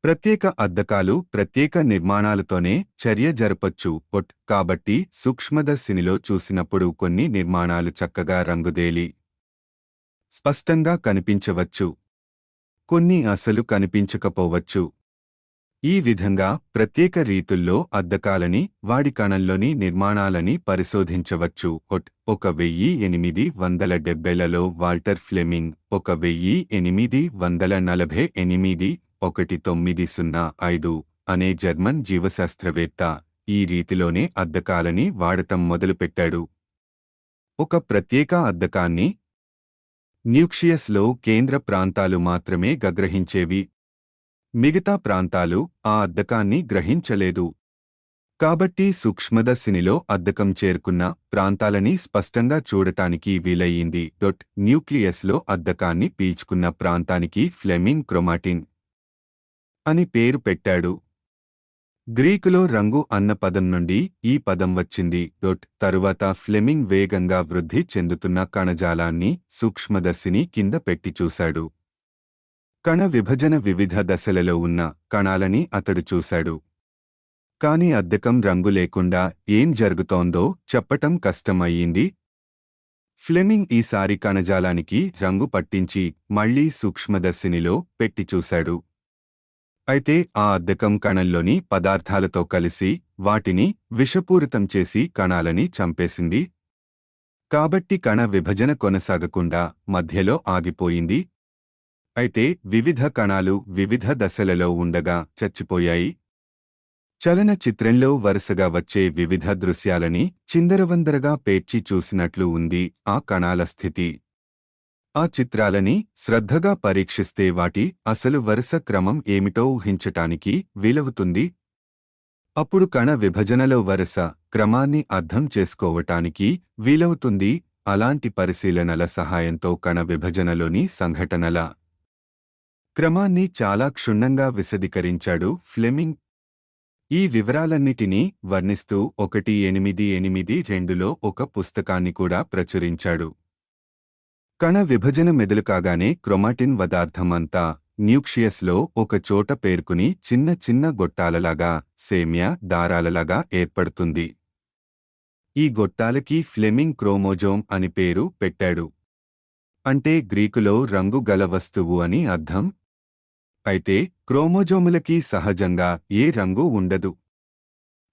ప్రత్యేక అద్దకాలు ప్రత్యేక నిర్మాణాలతోనే చర్య జరపొచ్చు. కాబట్టి సూక్ష్మదర్శినిలో చూసినప్పుడు కొన్ని నిర్మాణాలు చక్కగా రంగుదేలి స్పష్టంగా కనిపించవచ్చు. కొన్ని అసలు కనిపించకపోవచ్చు. ఈ విధంగా ప్రత్యేక రీతుల్లో అద్దకాలని వాడి కణంలోని నిర్మాణాలని పరిశోధించవచ్చు. 1870లలో వాల్టర్ ఫ్లెమింగ్ 1848 అనే జర్మన్ జీవశాస్త్రవేత్త ఈ రీతిలోనే అద్దకాలని వాడటం మొదలుపెట్టాడు. ఒక ప్రత్యేక అద్దకాన్ని న్యూక్లియస్లో కేంద్ర ప్రాంతాలు మాత్రమే గ్రహించేవి. మిగతా ప్రాంతాలు ఆ అద్దకాన్ని గ్రహించలేదు. కాబట్టి సూక్ష్మదర్శినిలో అద్దకం చేరుకున్న ప్రాంతాలని స్పష్టంగా చూడటానికి వీలయ్యింది. న్యూక్లియస్లో అద్దకాన్ని పీల్చుకున్న ప్రాంతానికి ఫ్లెమింగ్ క్రోమాటిన్ అని పేరు పెట్టాడు. గ్రీకులో రంగు అన్న పదం నుండి ఈ పదం వచ్చింది. తరువాత ఫ్లెమింగ్ వేగంగా వృద్ధి చెందుతున్న కణజాలాన్ని సూక్ష్మదర్శిని కింద పెట్టి చూశాడు. కణ విభజన వివిధ దశలలో ఉన్న కణాలని అతడు చూశాడు. కాని అద్దకం రంగు లేకుండా ఏం జరుగుతోందో చెప్పటం కష్టమయ్యింది. ఫ్లెమింగ్ ఈసారి కణజాలానికి రంగు పట్టించి మళ్లీ సూక్ష్మదర్శినిలో పెట్టి చూశాడు. అయితే ఆ అద్దకం కణంలోని పదార్థాలతో కలిసి వాటిని విషపూరితం చేసి కణాలని చంపేసింది. కాబట్టి కణ విభజన కొనసాగకుండా మధ్యలో ఆగిపోయింది. అయితే వివిధ కణాలు వివిధ దశలలో ఉండగా చచ్చిపోయాయి. చలనచిత్రంలో వరుసగా వచ్చే వివిధ దృశ్యాలని చిందరవందరగా పేర్చి చూసినట్లు ఉంది ఆ కణాల స్థితి. ఆ చిత్రాలని శ్రద్ధగా పరీక్షిస్తే వాటి అసలు వరుస క్రమం ఏమిటో ఊహించటానికి వీలవుతుంది. అప్పుడు కణ విభజనలో వరుస క్రమాన్ని అర్థం చేసుకోవటానికి వీలవుతుంది. అలాంటి పరిశీలనల సహాయంతో కణ విభజనలోని సంఘటనల క్రమాన్ని చాలా క్షుణ్ణంగా విశదీకరించాడు ఫ్లెమింగ్. ఈ వివరాలన్నిటినీ వర్ణిస్తూ 1882లో ఒక పుస్తకాన్ని కూడా ప్రచురించాడు. కణ విభజన మెదలు కాగానే క్రొమాటిన్ పదార్థం అంతా న్యూక్లియస్లో ఒక చోట పేర్కొని చిన్న చిన్న గొట్టాలలాగా సేమ్యా దారాలలాగా ఏర్పడుతుంది. ఈ గొట్టాలకి ఫ్లెమింగ్ క్రోమోజోమ్ అని పేరు పెట్టాడు. అంటే గ్రీకులో రంగు గల వస్తువు అని అర్థం. అయితే క్రోమోజోములకి సహజంగా ఏ రంగు ఉండదు.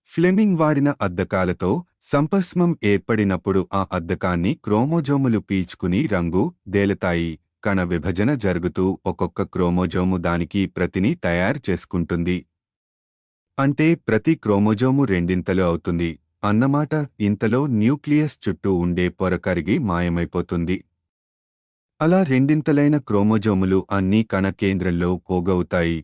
ఫ్లెమింగ్ వాడిన అద్దకాలతో సంపర్స్మం ఏర్పడినప్పుడు ఆ అద్దకాన్ని క్రోమోజోములు పీల్చుకుని రంగు దేలతాయి. కణ విభజన జరుగుతూ ఒక్కొక్క క్రోమోజోము దానికి ప్రతిని తయారు చేసుకుంటుంది. అంటే ప్రతి క్రోమోజోము రెండింతలు అవుతుంది అన్నమాట. ఇంతలో న్యూక్లియస్ చుట్టూ ఉండే పొర కరిగి మాయమైపోతుంది. అలా రెండింతలైన క్రోమోజోములు అన్నీ కణ కేంద్రంలో పోగవుతాయి.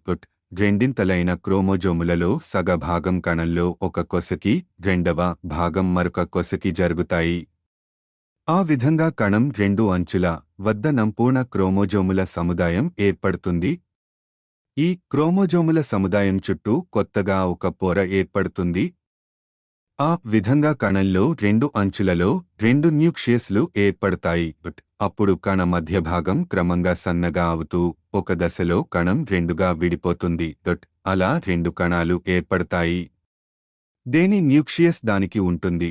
రెండింతలైన క్రోమోజోములలో సగభాగం కణంలో ఒక కొసకి, రెండవ భాగం మరొక కొసకి జరుగుతాయి. ఆ విధంగా కణం రెండు అంచుల వద్ద సంపూర్ణ క్రోమోజోముల సముదాయం ఏర్పడుతుంది. ఈ క్రోమోజోముల సముదాయం చుట్టూ కొత్తగా ఒక పొర ఏర్పడుతుంది. ఆ విధంగా కణంలో రెండు అంచులలో రెండు న్యూక్లియస్లు ఏర్పడతాయి. అప్పుడు కణ మధ్యభాగం క్రమంగా సన్నగా అవుతూ ఒక దశలో కణం రెండుగా విడిపోతుంది. అలా రెండు కణాలు ఏర్పడతాయి. దేని న్యూక్లియస్ దానికి ఉంటుంది.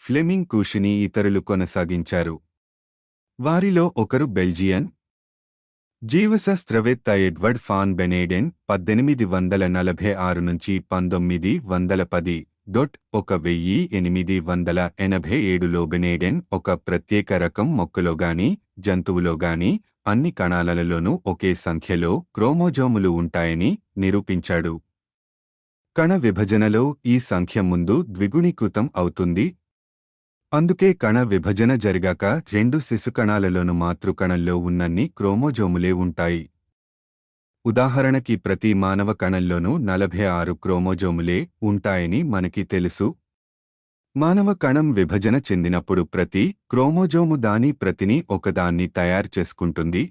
ఫ్లెమింగ్ కృషిని ఇతరులు కొనసాగించారు. వారిలో ఒకరు బెల్జియన్ జీవశాస్త్రవేత్త ఎడ్వర్డ్ ఫాన్ బెనేడెన్ 1846 నుంచి 1910. 1887లో బెనేడెన్ ఒక ప్రత్యేక రకం మొక్కలోగాని జంతువులోగాని అన్ని కణాలలోనూ ఒకే సంఖ్యలో క్రోమోజోములు ఉంటాయని నిరూపించాడు. కణ విభజనలో ఈ సంఖ్య ముందు ద్విగుణీకృతం అవుతుంది. అందుకే కణ విభజన జరిగాక రెండు శిశుకణాలలోను మాతృకణంలో ఉన్నన్ని క్రోమోజోములే ఉంటాయి. ఉదాహరణకి ప్రతి మానవ కణంలోనూ 46 క్రోమోజోములే ఉంటాయని మనకి తెలుసు. మానవ కణం విభజన చెందినప్పుడు ప్రతి క్రోమోజోము దాని ప్రతిని ఒకదాన్ని తయారు చేసుకుంటుంది.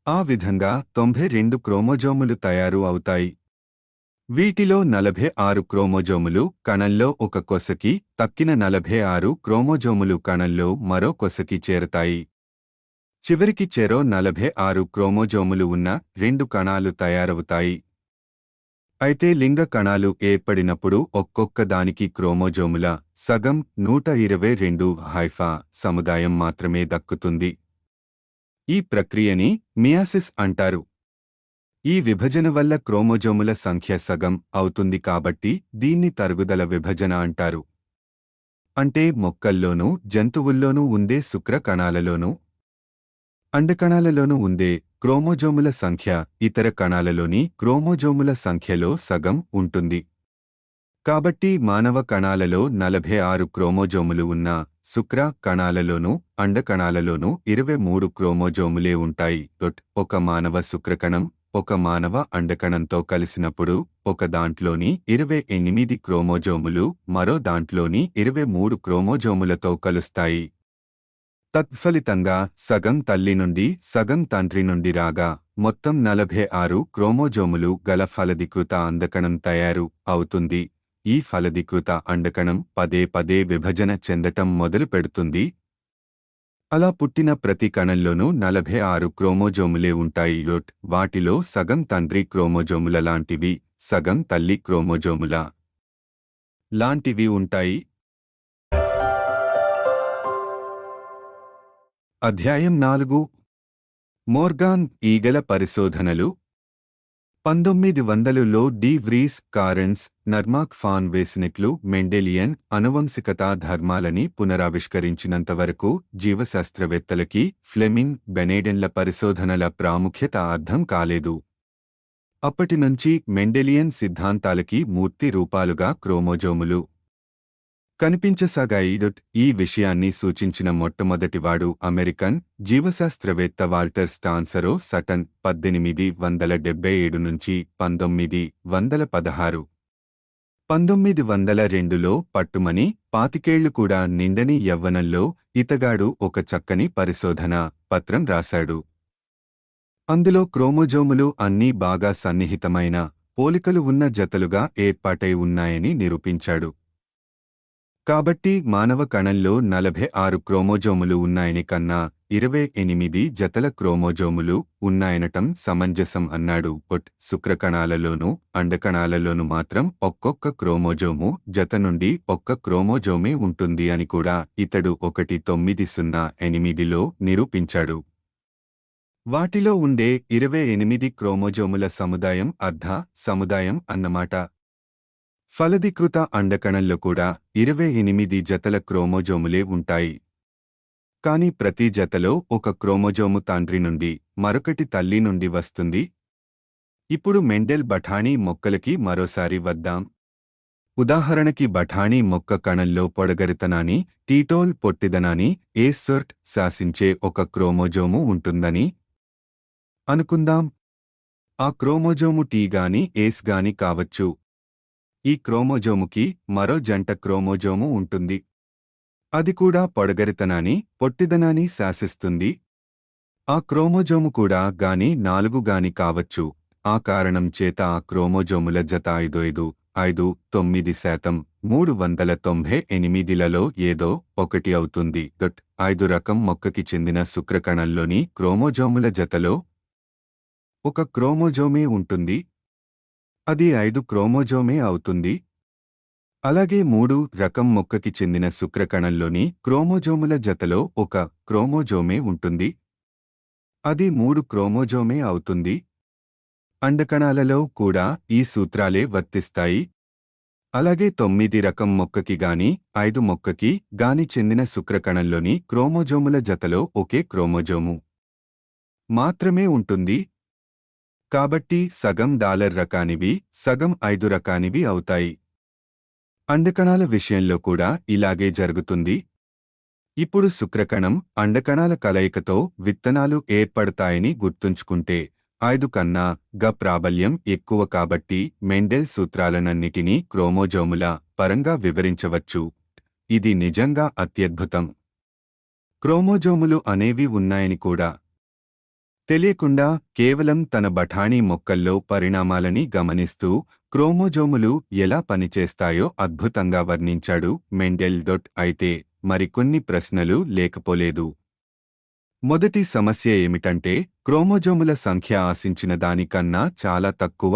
ఆ విధంగా 92 క్రోమోజోములు తయారు అవుతాయి. వీటిలో 46 క్రోమోజోములు కణంలో ఒక కొసకి, తక్కిన 46 క్రోమోజోములు కణంలో మరో కొసకి చేరతాయి. చివరికి చెరో 46 క్రోమోజోములు ఉన్న రెండు కణాలు తయారవుతాయి. అయితే లింగ కణాలు ఏర్పడినప్పుడు ఒక్కొక్క దానికి క్రోమోజోముల సగం 122 హైఫా సముదాయం మాత్రమే దక్కుతుంది. ఈ ప్రక్రియని మియాసిస్ అంటారు. ఈ విభజన వల్ల క్రోమోజోముల సంఖ్య సగం అవుతుంది కాబట్టి దీన్ని తరుగుదల విభజన అంటారు. అంటే మొక్కల్లోనూ జంతువుల్లోనూ ఉండే శుక్ర కణాలలోనూ అండకణాలలోనూ ఉండే క్రోమోజోముల సంఖ్య ఇతర కణాలలోని క్రోమోజోముల సంఖ్యలో సగం ఉంటుంది. కాబట్టి మానవ కణాలలో 46 క్రోమోజోములు ఉన్న శుక్ర కణాలలోనూ అండకణాలలోనూ 23 క్రోమోజోములే ఉంటాయి. ఒక మానవ శుక్రకణం ఒక మానవ అండకణంతో కలిసినప్పుడు ఒక దాంట్లోని 28 క్రోమోజోములు మరో దాంట్లోని 23 క్రోమోజోములతో కలుస్తాయి. తత్ఫలితంగా సగం తల్లి నుండి సగం తండ్రి నుండి రాగా మొత్తం 46 క్రోమోజోములు గల ఫలదీకృత అండకణం తయారు అవుతుంది. ఈ ఫలదీకృత అండకణం పదే పదే విభజన చెందటం మొదలు పెడుతుంది. అలా పుట్టిన ప్రతి కణంలోనూ 46 క్రోమోజోములే ఉంటాయి. వాటిలో సగం తండ్రి క్రోమోజోముల లాంటివి, సగం తల్లి క్రోమోజోముల లాంటివి ఉంటాయి. అధ్యాయం 4 మోర్గాన్ ఈగల పరిశోధనలు. 1900లో డి వ్రీస్ కారెన్స్, నర్మాక్ ఫాన్ వేసినట్లు మెండెలియన్ అనువంశికతా ధర్మాలని పునరావిష్కరించినంతవరకు జీవశాస్త్రవేత్తలకి ఫ్లెమింగ్, బెనేడెన్ల పరిశోధనల ప్రాముఖ్యత అర్థం కాలేదు. అప్పటినుంచి మెండెలియన్ సిద్ధాంతాలకి మూర్తి రూపాలుగా క్రోమోజోములు కనిపించసాగాయి. ఈ విషయాన్ని సూచించిన మొట్టమొదటివాడు అమెరికన్ జీవశాస్త్రవేత్త వాల్టర్ స్టాన్సరో సటన్ 1877 నుంచి 1916. 1902లో పట్టుమని 25 కూడా నిండని యవ్వనంలో ఇతగాడు ఒక చక్కని పరిశోధన పత్రం రాశాడు. అందులో క్రోమోజోములు అన్నీ బాగా సన్నిహితమైన పోలికలు ఉన్న జతలుగా ఏర్పాటై ఉన్నాయని నిరూపించాడు. కాబట్టి మానవ కణంలో 46 క్రోమోజోములు ఉన్నాయని కన్నా 28 జతల క్రోమోజోములు ఉన్నాయనటం సమంజసం అన్నాడు. శుక్రకణాలలోనూ అండకణాలలోనూ మాత్రం ఒక్కొక్క క్రోమోజోము జత నుండి ఒక్క క్రోమోజోమే ఉంటుంది అని కూడా ఇతడు 1908లో నిరూపించాడు. వాటిలో ఉండే 28 క్రోమోజోముల సముదాయం అర్ధ సముదాయం అన్నమాట. ఫలదీకృత అండకణంలో కూడా 28 జతల క్రోమోజోములే ఉంటాయి. కాని ప్రతి జతలో ఒక క్రోమోజోము తండ్రి నుండి మరొకటి తల్లి నుండి వస్తుంది. ఇప్పుడు మెండెల్ బఠానీ మొక్కలకి మరోసారి వద్దాం. ఉదాహరణకి బఠానీ మొక్క కణంలో పొడగరితనాన్ని, టీటోల్ పొట్టిదనాన్ని, ఏస్సర్ట్ శాసించే ఒక క్రోమోజోము ఉంటుందని అనుకుందాం. ఆ క్రోమోజోము టీ గాని ఏస్ గాని కావచ్చు. ఈ క్రోమోజోముకి మరో జంట క్రోమోజోము ఉంటుంది. అది కూడా పొడగరితనాన్ని, పొట్టిదనాన్ని శాసిస్తుంది. ఆ క్రోమోజోము కూడా గాని 4 గాని కావచ్చు. ఆ కారణం చేత ఆ క్రోమోజోముల జత 5,9% 398లలో ఏదో ఒకటి అవుతుంది. 5 రకం మొక్కకి చెందిన శుక్రకణంలోని క్రోమోజోముల జతలో ఒక క్రోమోజోమే ఉంటుంది. అది 5 క్రోమోజోమే అవుతుంది. అలాగే 3 రకం మొక్కకి చెందిన శుక్రకణంలోని క్రోమోజోముల జతలో ఒక క్రోమోజోమే ఉంటుంది. అది 3 క్రోమోజోమే అవుతుంది. అండకణాలలో కూడా ఈ సూత్రాలే వర్తిస్తాయి. అలాగే 9 రకం మొక్కకి గాని 5 మొక్కకి గాని చెందిన శుక్రకణంలోని క్రోమోజోముల జతలో ఒకే క్రోమోజోము మాత్రమే ఉంటుంది. కాబట్టి సగం $1 రకానివి, సగం 5 రకానివి అవుతాయి. అండకణాల విషయంలో కూడా ఇలాగే జరుగుతుంది. ఇప్పుడు శుక్రకణం, అండకణాల కలయికతో విత్తనాలు ఏర్పడతాయని గుర్తుంచుకుంటే 5 కన్నా ప్రాబల్యం ఎక్కువ కాబట్టి మెండెల్ సూత్రాలనన్నిటినీ క్రోమోజోముల పరంగా వివరించవచ్చు. ఇది నిజంగా అత్యద్భుతం. క్రోమోజోములు అనేవి ఉన్నాయని కూడా తెలియకుండా కేవలం తన బఠానీ మొక్కల్లో పరిణామాలని గమనిస్తూ క్రోమోజోములు ఎలా పనిచేస్తాయో అద్భుతంగా వర్ణించాడు మెండెల్. అయితే మరికొన్ని ప్రశ్నలు లేకపోలేదు. మొదటి సమస్య ఏమిటంటే క్రోమోజోముల సంఖ్య ఆశించిన దానికన్నా చాలా తక్కువ.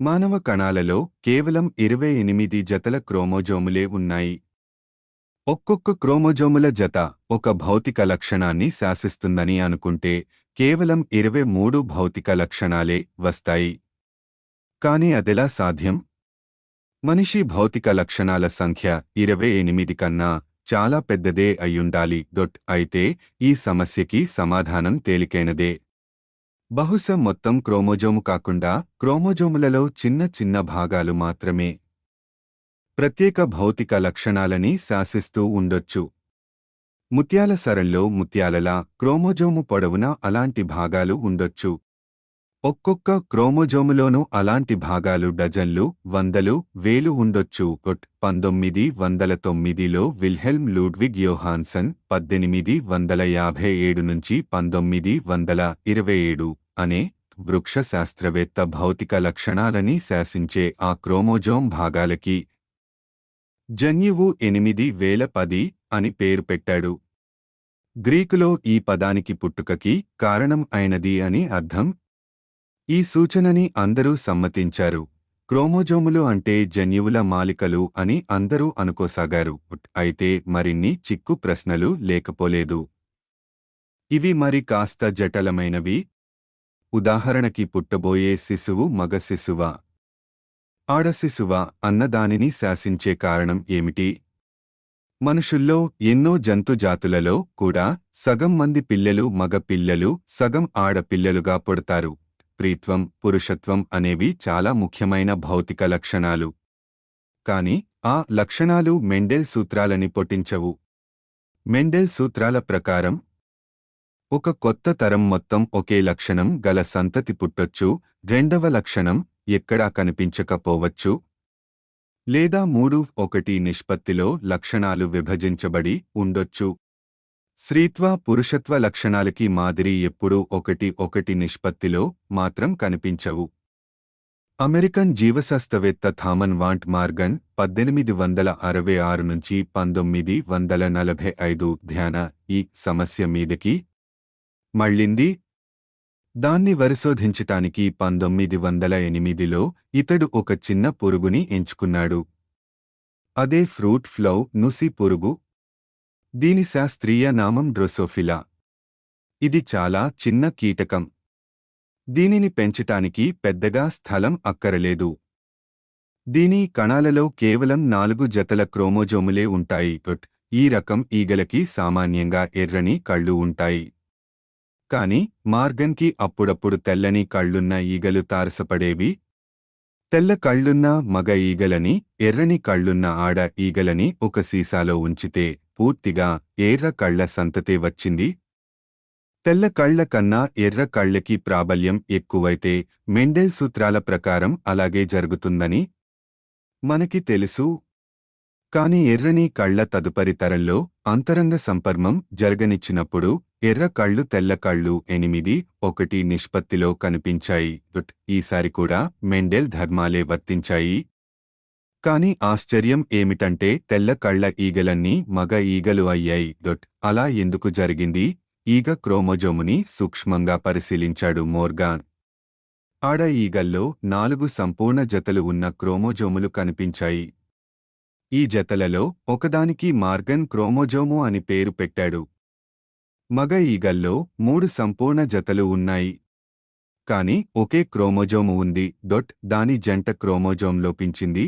మానవ కణాలలో కేవలం 28 జతల క్రోమోజోములే ఉన్నాయి. ఒక్కొక్క క్రోమోజోముల జత ఒక భౌతిక లక్షణాన్ని శాసిస్తుందని అనుకుంటే కేవలం 23 భౌతిక లక్షణాలే వస్తాయి. కాని అదెలా సాధ్యం? మనిషి భౌతిక లక్షణాల సంఖ్య 28 కన్నా చాలా పెద్దదే అయ్యుండాలి. అయితే ఈ సమస్యకి సమాధానం తేలికైనదే. బహుశా మొత్తం క్రోమోజోము కాకుండా క్రోమోజోములలో చిన్న చిన్న భాగాలు మాత్రమే ప్రత్యేక భౌతిక లక్షణాలని శాసిస్తూ ఉండొచ్చు. ముత్యాల సరంలో ముత్యాలలా క్రోమోజోము పొడవునా అలాంటి భాగాలు ఉండొచ్చు. ఒక్కొక్క క్రోమోజోములోనూ అలాంటి భాగాలు డజన్లు, వందలు, వేలు ఉండొచ్చు. 1909లో విల్హెల్మ్ లూడ్విగ్ యోహాన్సన్ 1857 నుంచి 1927 అనే వృక్ష శాస్త్రవేత్త భౌతిక లక్షణాలని శాసించే ఆ క్రోమోజోమ్ భాగాలకి జన్యువు 8010 అని పేరు పెట్టాడు. గ్రీకులో ఈ పదానికి పుట్టుకకి కారణం అయినది అని అర్థం. ఈ సూచనని అందరూ సమ్మతించారు. క్రోమోజోములు అంటే జన్యువుల మాలికలు అని అందరూ అనుకోసాగారు. అయితే మరిన్ని చిక్కు ప్రశ్నలు లేకపోలేదు. ఇవి మరి కాస్త జటలమైనవి. ఉదాహరణకి పుట్టబోయే శిశువు మగ శిశువా, ఆడ శిశువా అన్నదానిని శాసించే కారణం ఏమిటి? మనుషుల్లో ఎన్నో జంతుజాతులలో కూడా సగం మంది పిల్లలు మగ పిల్లలు, సగం ఆడపిల్లలుగా పుడతారు. ప్రీత్వం పురుషత్వం అనేవి చాలా ముఖ్యమైన భౌతిక లక్షణాలు. కాని ఆ లక్షణాలు మెండెల్ సూత్రాలని పొట్టించవు. మెండెల్ సూత్రాల ప్రకారం ఒక కొత్త తరం మొత్తం ఒకే లక్షణం గల సంతతి పుట్టొచ్చు, రెండవ లక్షణం ఎక్కడా కనిపించకపోవచ్చు, లేదా 3:1 నిష్పత్తిలో లక్షణాలు విభజించబడి ఉండొచ్చు. స్త్రీత్వ పురుషత్వ లక్షణాలకి మాదిరి ఎప్పుడూ 1:1 నిష్పత్తిలో మాత్రం కనిపించవు. అమెరికన్ జీవశాస్త్రవేత్త థామన్ వాంట్ మార్గన్ 1866 నుంచి 1945 ధ్యాన ఈ సమస్య మీదకి మళ్ళింది. దాన్ని పరిశోధించటానికి 1908లో ఇతడు ఒక చిన్న పురుగుని ఎంచుకున్నాడు. అదే ఫ్రూట్ ఫ్లై నుసి పురుగు. దీని శాస్త్రీయ నామం డ్రోసోఫిలా. ఇది చాలా చిన్న కీటకం. దీనిని పెంచటానికి పెద్దగా స్థలం అక్కరలేదు. దీని కణాలలో కేవలం 4 జతల క్రోమోజోములే ఉంటాయి. ఈ రకం ఈగలకి సామాన్యంగా ఎర్రని కళ్ళు ఉంటాయి. కాని మార్గన్కి అప్పుడప్పుడు తెల్లని కళ్ళున్న ఈగలు తారసపడేవి. తెల్ల కళ్ళున్న మగ ఈగలని, ఎర్రని కళ్ళున్న ఆడ ఈగలని ఒక సీసాలో ఉంచితే పూర్తిగా ఎర్ర కళ్ల సంతతే వచ్చింది. తెల్ల కళ్ల కన్నా ఎర్ర కళ్లకి ప్రాబల్యం ఎక్కువైతే మెండెల్ సూత్రాల ప్రకారం అలాగే జరుగుతుందని మనకి తెలుసు. కాని ఎర్రని కళ్ల తదుపరి తరంలో అంతరంగ సంపర్మం జరగనిచ్చినప్పుడు ఎర్ర కళ్ళు తెల్ల కళ్ళు 8:1 నిష్పత్తిలో కనిపించాయి. ఈసారి కూడా మెండెల్ ధర్మాలే వర్తించాయి. కాని ఆశ్చర్యం ఏమిటంటే తెల్ల కళ్ల ఈగలన్నీ మగ ఈగలు అయ్యాయి. అలా ఎందుకు జరిగింది? ఈగ క్రోమోజోముని సూక్ష్మంగా పరిశీలించాడు మోర్గాన్. ఆడ ఈగల్లో 4 సంపూర్ణ జతలు ఉన్న క్రోమోజోములు కనిపించాయి. ఈ జతలలో ఒకదానికి మార్గన్ క్రోమోజోము అని పేరు పెట్టాడు. మగ ఈగల్లో 3 సంపూర్ణ జతలు ఉన్నాయి. కాని ఒకే క్రోమోజోము ఉంది. దాని జంట క్రోమోజోమ్ లోపించింది.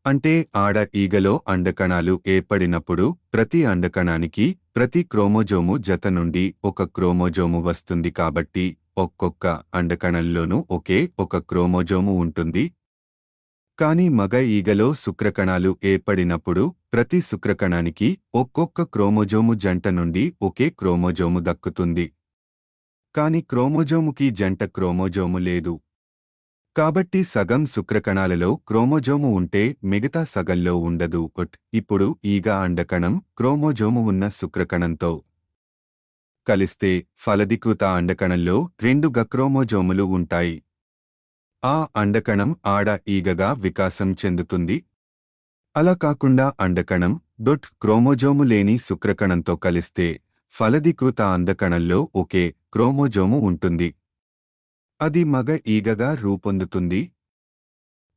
అంటే ఆడ ఈగలో అండకణాలు ఏర్పడినప్పుడు ప్రతి అండకణానికి ప్రతి క్రోమోజోము జత నుండి ఒక క్రోమోజోము వస్తుంది. కాబట్టి ఒక్కొక్క అండకణంలోనూ ఒకే ఒక క్రోమోజోము ఉంటుంది. కాని మగ ఈగలో శుక్రకణాలు ఏర్పడినప్పుడు ప్రతి శుక్రకణానికి ఒక్కొక్క క్రోమోజోము జంట నుండి ఒకే క్రోమోజోము దక్కుతుంది. కాని క్రోమోజోముకి జంట క్రోమోజోము లేదు. కాబట్టి సగం శుక్రకణాలలో క్రోమోజోము ఉంటే మిగతా సగంలో ఉండదు. ఇప్పుడు ఈగ అండకణం క్రోమోజోము ఉన్న శుక్రకణంతో కలిస్తే ఫలదీకృత అండకణంలో 2 క్రోమోజోములు ఉంటాయి. ఆ అండకణం ఆడ ఈగగా వికాసం చెందుతుంది. అలా కాకుండా అండకణం క్రోమోజోము లేని శుక్రకణంతో కలిస్తే ఫలదీకృత అండకణంలో ఒకే క్రోమోజోము ఉంటుంది. అది మగ ఈగగా రూపొందుతుంది.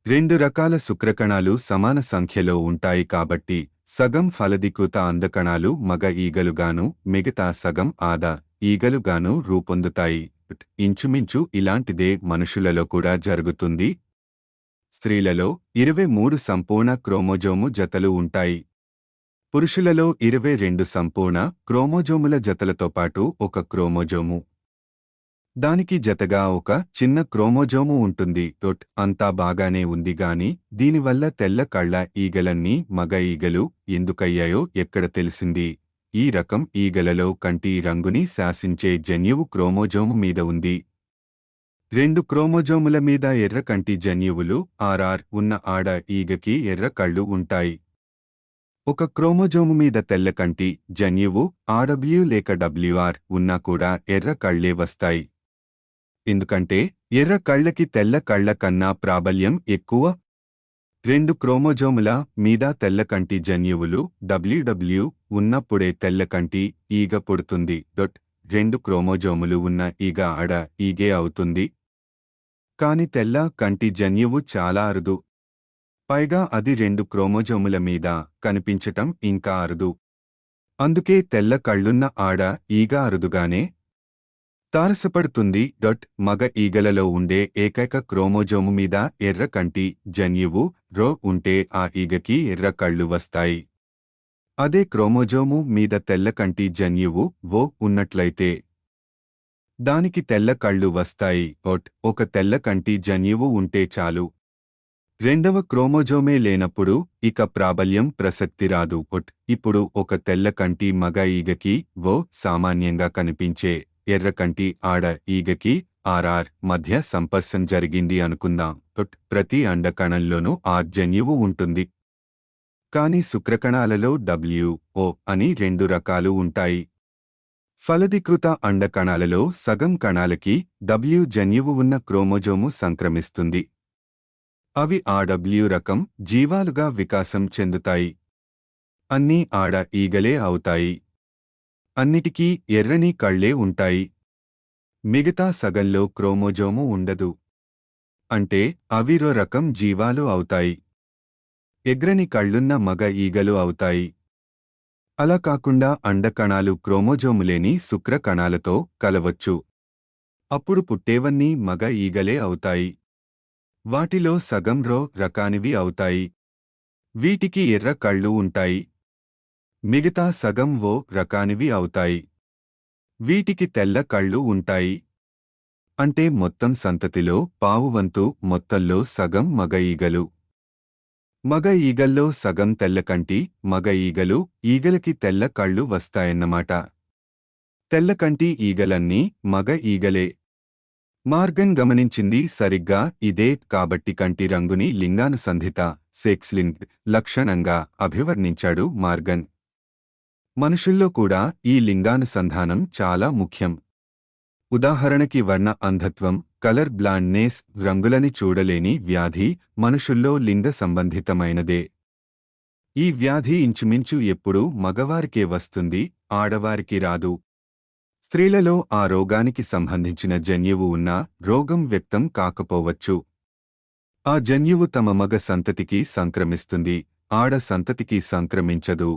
2 రకాల శుక్రకణాలు సమాన సంఖ్యలో ఉంటాయి కాబట్టి సగం ఫలదీకృత అండకణాలు మగ ఈగలుగాను మిగతా సగం ఆడ ఈగలుగాను రూపొందుతాయి. ఇంచుమించు ఇలాంటిదే మనుషులలో కూడా జరుగుతుంది. స్త్రీలలో 23 సంపూర్ణ క్రోమోజోము జతలు ఉంటాయి. పురుషులలో 22 సంపూర్ణ క్రోమోజోముల జతలతో పాటు ఒక క్రోమోజోము. దానికి జతగా ఒక చిన్న క్రోమోజోము ఉంటుంది. అంతా బాగానే ఉంది గాని దీనివల్ల తెల్ల కళ్ల ఈగలన్నీ మగ ఈగలు ఎందుకయ్యాయో ఎక్కడ తెలిసింది? ఈ రకం ఈగలలో కంటి రంగుని శాసించే జన్యువు క్రోమోజోము మీద ఉంది. 2 క్రోమోజోముల మీద ఎర్ర కంటి జన్యువులు ఆర్ఆర్ ఉన్న ఆడ ఈగకి ఎర్ర కళ్ళు ఉంటాయి. ఒక క్రోమోజోము మీద తెల్ల కంటి జన్యువు ఆర్డబ్ల్యూ లేక డబ్ల్యూఆర్ ఉన్నా కూడా ఎర్ర కళ్లే వస్తాయి. ఎందుకంటే ఎర్ర కళ్లకి తెల్ల కళ్ల కన్నా ప్రాబల్యం ఎక్కువ. 2 క్రోమోజోముల మీద తెల్లకంటి జన్యువులు డబ్ల్యూడబ్ల్యూ ఉన్నప్పుడే తెల్లకంటి ఈగ పుడుతుంది. 2 క్రోమోజోములు ఉన్న ఈగ ఆడ ఈగే అవుతుంది. కాని తెల్ల కంటి జన్యువు చాలా అరుదు. పైగా అది 2 క్రోమోజోముల మీద కనిపించటం ఇంకా అరుదు. అందుకే తెల్ల కళ్ళున్న ఆడ ఈగ అరుదుగానే తారసపడుతుంది. మగ ఈగలలో ఉండే ఏకైక క్రోమోజోము మీద ఎర్ర కంటి జన్యువు రో ఉంటే ఆ ఈగకి ఎర్ర కళ్ళు వస్తాయి. అదే క్రోమోజోము మీద తెల్ల కంటి జన్యువు ఓ ఉన్నట్లయితే దానికి తెల్ల కళ్ళు వస్తాయి. ఒక తెల్ల కంటి జన్యువు ఉంటే చాలు. రెండవ క్రోమోజోమే లేనప్పుడు ఇక ప్రాబల్యం ప్రసక్తి రాదు. ఇప్పుడు ఒక తెల్ల కంటి మగ ఈగకి సామాన్యంగా కనిపించే ఎర్రకంటి ఆడ ఈగకి మధ్య సంపర్శం జరిగింది అనుకుందాం. ప్రతి అండకణంలోనూ జన్యువు ఉంటుంది. కాని శుక్రకణాలలో అని 2 రకాలు ఉంటాయి. ఫలదీకృత అండకణాలలో సగం కణాలకి జన్యువు ఉన్న క్రోమోజోము సంక్రమిస్తుంది. అవి రకం జీవాలుగా వికాసం చెందుతాయి. అన్నీ ఆడ ఈగలే అవుతాయి. అన్నిటికీ ఎర్రని కళ్ళే ఉంటాయి. మిగతా సగంలో క్రోమోజోము ఉండదు. అంటే అవి రకం జీవాలు అవుతాయి. ఎగ్రని కళ్ళున్న మగ ఈగలు అవుతాయి. అలా కాకుండా అండకణాలు క్రోమోజోములేని శుక్ర కణాలతో కలవచ్చు. అప్పుడు పుట్టేవన్నీ మగ ఈగలే అవుతాయి. వాటిలో సగం రకానివి అవుతాయి. వీటికి ఎర్ర కళ్ళు ఉంటాయి. మిగతా సగం రకానివి అవుతాయి. వీటికి తెల్ల కళ్ళు ఉంటాయి. అంటే మొత్తం సంతతిలో పావువంతు మొత్తంలో సగం మగ ఈగలు. మగ ఈగల్లో సగం తెల్లకంటి మగ ఈగలు. ఈగలకి తెల్ల కళ్ళు వస్తాయన్నమాట. తెల్లకంటి ఈగలన్నీ మగ ఈగలే. మార్గన్ గమనించింది సరిగ్గా ఇదే. కాబట్టి కంటి రంగుని లింగానుసంధిత సెక్స్ లింక్డ్ లక్షణంగా అభివర్ణించాడు మార్గన్. మనుషుల్లో కూడా ఈ లింగానుసంధానం చాలా ముఖ్యం. ఉదాహరణకి వర్ణ అంధత్వం, కలర్ బ్లాండ్నెస్, రంగులని చూడలేని వ్యాధి మనుషుల్లో లింగ సంబంధితమైనదే. ఈ వ్యాధి ఇంచుమించు ఎప్పుడూ మగవారికే వస్తుంది, ఆడవారికి రాదు. స్త్రీలలో ఆ రోగానికి సంబంధించిన జన్యువు ఉన్నా రోగం వ్యక్తం కాకపోవచ్చు. ఆ జన్యువు తమ మగ సంతతికి సంక్రమిస్తుంది, ఆడ సంతతికి సంక్రమించదు.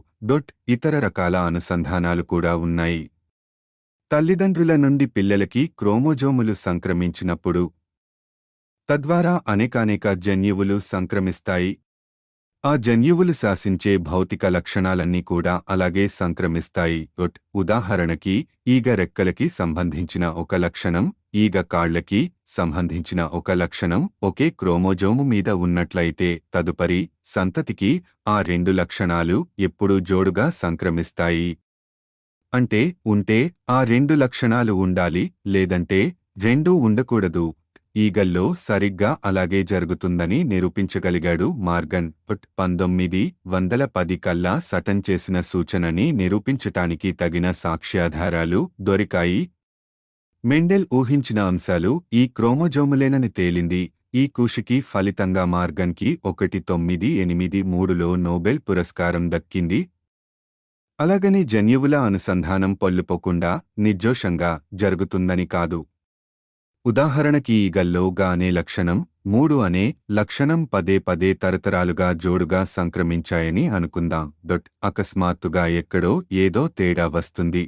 ఇతర రకాల అనుసంధానాలు కూడా ఉన్నాయి. తల్లిదండ్రుల నుండి పిల్లలకి క్రోమోజోములు సంక్రమించినప్పుడు తద్వారా అనేకానేక జన్యువులు సంక్రమిస్తాయి. ఆ జన్యువులు శాసించే భౌతిక లక్షణాలన్నీ కూడా అలాగే సంక్రమిస్తాయి. ఉదాహరణకి ఈగ రెక్కలకి సంబంధించిన ఒక లక్షణం, ఈగ కాళ్లకి సంబంధించిన ఒక లక్షణం ఒకే క్రోమోజోము మీద ఉన్నట్లయితే తదుపరి సంతతికి ఆ 2 లక్షణాలు ఎప్పుడూ జోడుగా సంక్రమిస్తాయి. అంటే ఉంటే ఆ 2 లక్షణాలు ఉండాలి, లేదంటే రెండూ ఉండకూడదు. ఈగల్లో సరిగ్గా అలాగే జరుగుతుందని నిరూపించగలిగాడు మార్గన్. 1910 కల్లా సటన్ చేసిన సూచనని నిరూపించటానికి తగిన సాక్ష్యాధారాలు దొరికాయి. మెండెల్ ఊహించిన అంశాలు ఈ క్రోమోజోములేనని తేలింది. ఈ కృషికి ఫలితంగా మార్గన్కి 1983లో నోబెల్ పురస్కారం దక్కింది. అలాగని జన్యువుల అనుసంధానం పొల్లుపోకుండా నిర్దోషంగా జరుగుతుందని కాదు. ఉదాహరణకి ఈగల్లో అనే లక్షణం, 3 అనే లక్షణం పదే తరతరాలుగా జోడుగా సంక్రమించాయని అనుకుందాం. అకస్మాత్తుగా ఎక్కడో ఏదో తేడా వస్తుంది.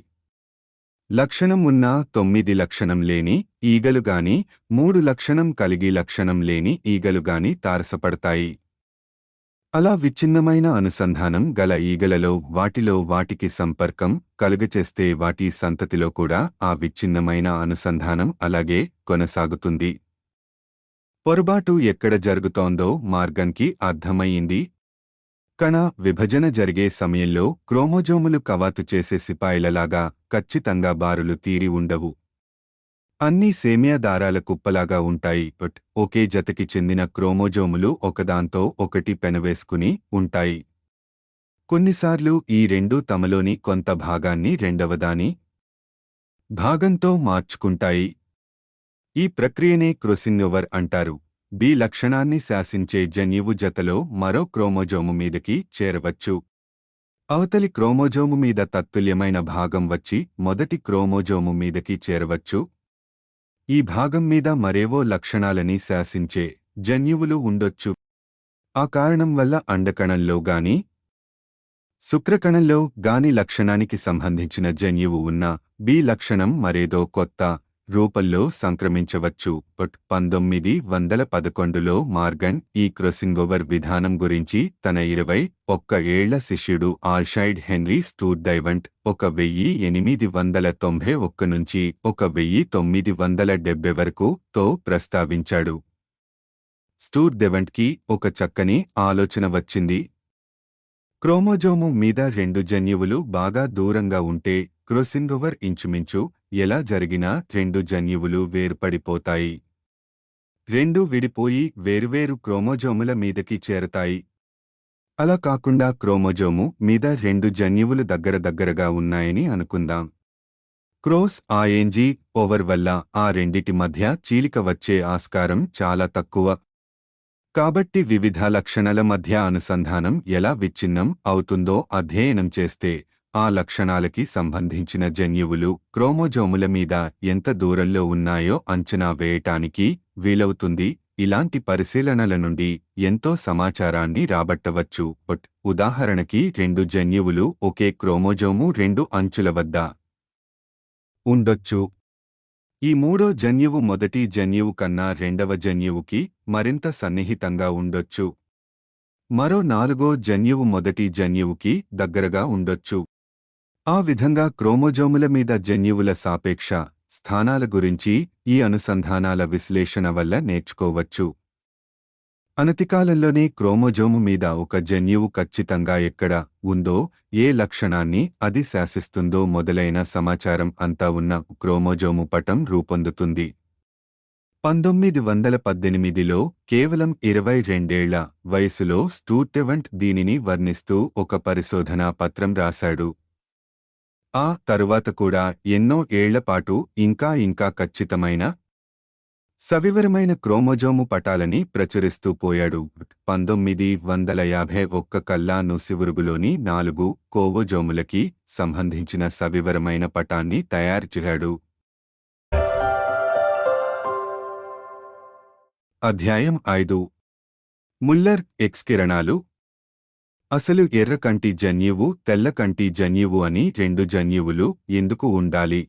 లక్షణం ఉన్నా 9 లక్షణం లేని ఈగలుగాని, 3 లక్షణం కలిగి లక్షణం లేని ఈగలుగాని తారసపడతాయి. అలా విచ్ఛిన్నమైన అనుసంధానం గల ఈగలలో వాటికి సంపర్కం కలుగచేస్తే వాటి సంతతిలో కూడా ఆ విచ్ఛిన్నమైన అనుసంధానం అలాగే కొనసాగుతుంది. పొరబాటు ఎక్కడ జరుగుతోందో మార్గన్కి అర్థమయ్యింది. కణ విభజన జరిగే సమయంలో క్రోమోజోములు కవాతు చేసే సిపాయిలలాగా ఖచ్చితంగా బారులు తీరి ఉండవు. అన్నీ సేమియా దారాల కుప్పలాగా ఉంటాయి. ఒకే జతకి చెందిన క్రోమోజోములు ఒకదాంతో ఒకటి పెనవేసుకుని ఉంటాయి. కొన్నిసార్లు ఈ రెండూ తమలోని కొంత భాగాన్ని రెండవదాని భాగంతో మార్చుకుంటాయి. ఈ ప్రక్రియనే క్రోసింగోవర్ అంటారు. బి లక్షణాన్ని శాసించే జన్యువు జతలో మరో క్రోమోజోము మీదకి చేరవచ్చు. అవతలి క్రోమోజోము మీద తత్తుల్యమైన భాగం వచ్చి మొదటి క్రోమోజోము మీదకి చేరవచ్చు. ఈ భాగం మీద మరేవో లక్షణాలని శాసించే జన్యువులు ఉండొచ్చు. ఆ కారణం వల్ల అండకణంలో గాని శుక్రకణంలో గాని లక్షణానికి సంబంధించిన జన్యువు ఉన్న బి లక్షణం మరేదో కొత్త రూపంలో సంక్రమించవచ్చు. 1911లో మార్గన్ ఈ క్రాసింగోవర్ విధానం గురించి తన 21 ఏళ్ల శిష్యుడు ఆల్షైడ్ హెన్రీ స్టూర్డైవంట్ 1891 నుంచి 1970 వరకు తో ప్రస్తావించాడు. స్టూర్డైవంట్కి ఒక చక్కని ఆలోచన వచ్చింది. క్రోమోజోము మీద 2 జన్యువులు బాగా దూరంగా ఉంటే క్రాసింగోవర్ ఇంచుమించు ఎలా జరిగినా 2 జన్యువులు వేరుపడిపోతాయి. 2 విడిపోయి వేరువేరు క్రోమోజోముల మీదకి చేరతాయి. అలా కాకుండా క్రోమోజోము మీద 2 జన్యువులు దగ్గరగా ఉన్నాయని అనుకుందాం. క్రాస్ ఓవర్ వల్ల ఆ రెండిటి మధ్య చీలిక వచ్చే ఆస్కారం చాలా తక్కువ. కాబట్టి వివిధ లక్షణాల మధ్య అనుసంధానం ఎలా విచ్ఛిన్నం అవుతుందో అధ్యయనం చేస్తే ఆ లక్షణాలకి సంబంధించిన జన్యువులు క్రోమోజోముల మీద ఎంత దూరంలో ఉన్నాయో అంచనా వేయటానికి వీలవుతుంది. ఇలాంటి పరిశీలనల నుండి ఎంతో సమాచారాన్ని రాబట్టవచ్చు. ఉదాహరణకి 2 జన్యువులు ఒకే క్రోమోజోము 2 అంచుల వద్ద ఉండొచ్చు. ఈ మూడో జన్యువు మొదటి జన్యువు కన్నా రెండవ జన్యువుకి మరింత సన్నిహితంగా ఉండొచ్చు. మరో 4వ జన్యువు మొదటి జన్యువుకి దగ్గరగా ఉండొచ్చు. ఆ విధంగా క్రోమోజోముల మీద జన్యువుల సాపేక్ష స్థానాల గురించి ఈ అనుసంధానాల విశ్లేషణ వల్ల నేర్చుకోవచ్చు. అనతికాలంలోనే క్రోమోజోము మీద ఒక జన్యువు ఖచ్చితంగా ఎక్కడ ఉందో, ఏ లక్షణాన్ని అది శాసిస్తుందో మొదలైన సమాచారం అంతా ఉన్న క్రోమోజోము పటం రూపొందుతుంది. 1918లో కేవలం 22 ఏళ్ల వయసులో స్టూర్డైవంట్ దీనిని వర్ణిస్తూ ఒక పరిశోధనా పత్రం రాశాడు. ఆ తరువాత కూడా ఎన్నో ఏళ్లపాటు ఇంకా ఖచ్చితమైన సవివరమైన క్రోమోజోము పటాలని ప్రచురిస్తూ పోయాడు. 1951 కల్లా నుసివురుగులోని 4 క్రోమోజోములకి సంబంధించిన సవివరమైన పటాన్ని తయారుచేశాడు. అధ్యాయం 5 ముల్లర్ ఎక్స్ కిరణాలు. అసలు ఎర్రకంటి జన్యువు, తెల్లకంటి జన్యువు అని 2 జన్యువులు ఎందుకు ఉండాలి?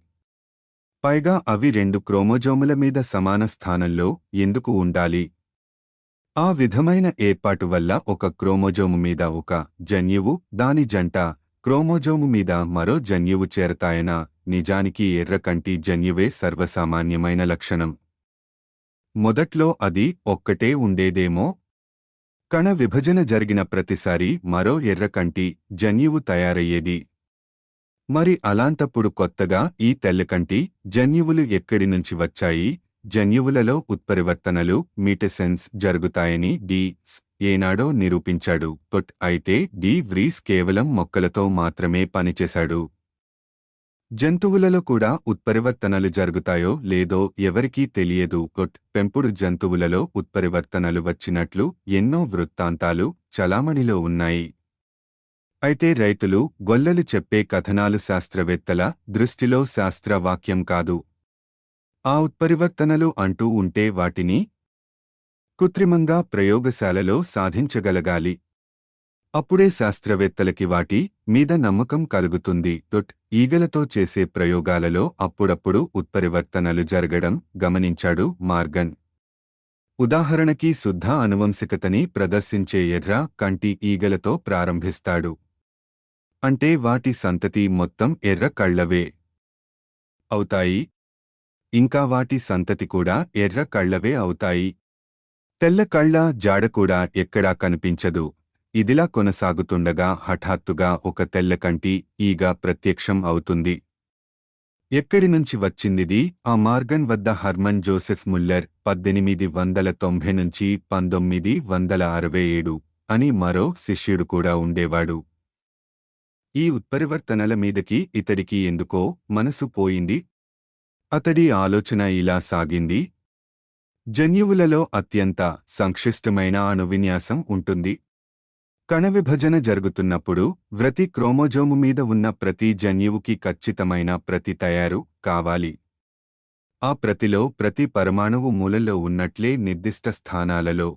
పైగా అవి 2 క్రోమోజోముల మీద సమాన స్థానంలో ఎందుకు ఉండాలి? ఆ విధమైన ఏర్పాటు వల్ల ఒక క్రోమోజోము మీద ఒక జన్యువు, దాని జంట క్రోమోజోము మీద మరో జన్యువు చేరతాయనా? నిజానికి ఎర్రకంటి జన్యువే సర్వసామాన్యమైన లక్షణం. మొదట్లో అది ఒక్కటే ఉండేదేమో. కణ విభజన జరిగిన ప్రతిసారీ మరో ఎర్రకంటి జన్యువు తయారయ్యేది. మరి అలాంటప్పుడు కొత్తగా ఈ తెల్లకంటి జన్యువులు ఎక్కడి నుంచి వచ్చాయి? జన్యువులలో ఉత్పరివర్తనలు మీటసెన్స్ జరుగుతాయని డి ఏనాడో నిరూపించాడు. అయితే డి వ్రీస్ కేవలం మొక్కలతో మాత్రమే పనిచేశాడు. జంతువులలో కూడా ఉత్పరివర్తనలు జరుగుతాయో లేదో ఎవరికీ తెలియదు. పెంపుడు జంతువులలో ఉత్పరివర్తనలు వచ్చినట్లు ఎన్నో వృత్తాంతాలు చలామణిలో ఉన్నాయి. అయితే రైతులు, గొల్లలు చెప్పే కథనాలు శాస్త్రవేత్తల దృష్టిలో శాస్త్రవాక్యం కాదు. ఆ ఉత్పరివర్తనలు అంటూ ఉంటే వాటిని కృత్రిమంగా ప్రయోగశాలలో సాధించగలగాలి. అప్పుడే శాస్త్రవేత్తలకి వాటి మీద నమ్మకం కలుగుతుంది. ఈగలతో చేసే ప్రయోగాలలో అప్పుడప్పుడు ఉత్పరివర్తనలు జరగడం గమనించాడు మార్గన్. ఉదాహరణకి శుద్ధ అనువంశికతని ప్రదర్శించే ఎర్ర కంటి ఈగలతో ప్రారంభిస్తాడు. అంటే వాటి సంతతి మొత్తం ఎర్ర కళ్లవే అవుతాయి. ఇంకా వాటి సంతతి కూడా ఎర్ర కళ్లవే అవుతాయి. తెల్ల కళ్ల జాడ కూడా ఎక్కడా కనిపించదు. ఇదిలా కొనసాగుతుండగా హఠాత్తుగా ఒక తెల్లకంటి ఈగ ప్రత్యక్షం అవుతుంది. ఎక్కడి నుంచి వచ్చిందిది? ఆ మార్గన్ వద్ద హర్మన్ జోసెఫ్ ముల్లర్ 1890 నుంచి 1967 అని మరో శిష్యుడు కూడా ఉండేవాడు. ఈ ఉత్పరివర్తనల మీదకి ఇతడికి ఎందుకో మనసు పోయింది. అతడి ఆలోచన ఇలా సాగింది. జన్యువులలో అత్యంత సంక్లిష్టమైన అణువిన్యాసం ఉంటుంది. కణవిభజన జరుగుతున్నప్పుడు ప్రతి క్రోమోజోము మీద ఉన్న ప్రతి జన్యువుకి ఖచ్చితమైన ప్రతి తయారు కావాలి. ఆ ప్రతిలో ప్రతి పరమాణువు మూలలో ఉన్నట్లే నిర్దిష్ట స్థానాలలో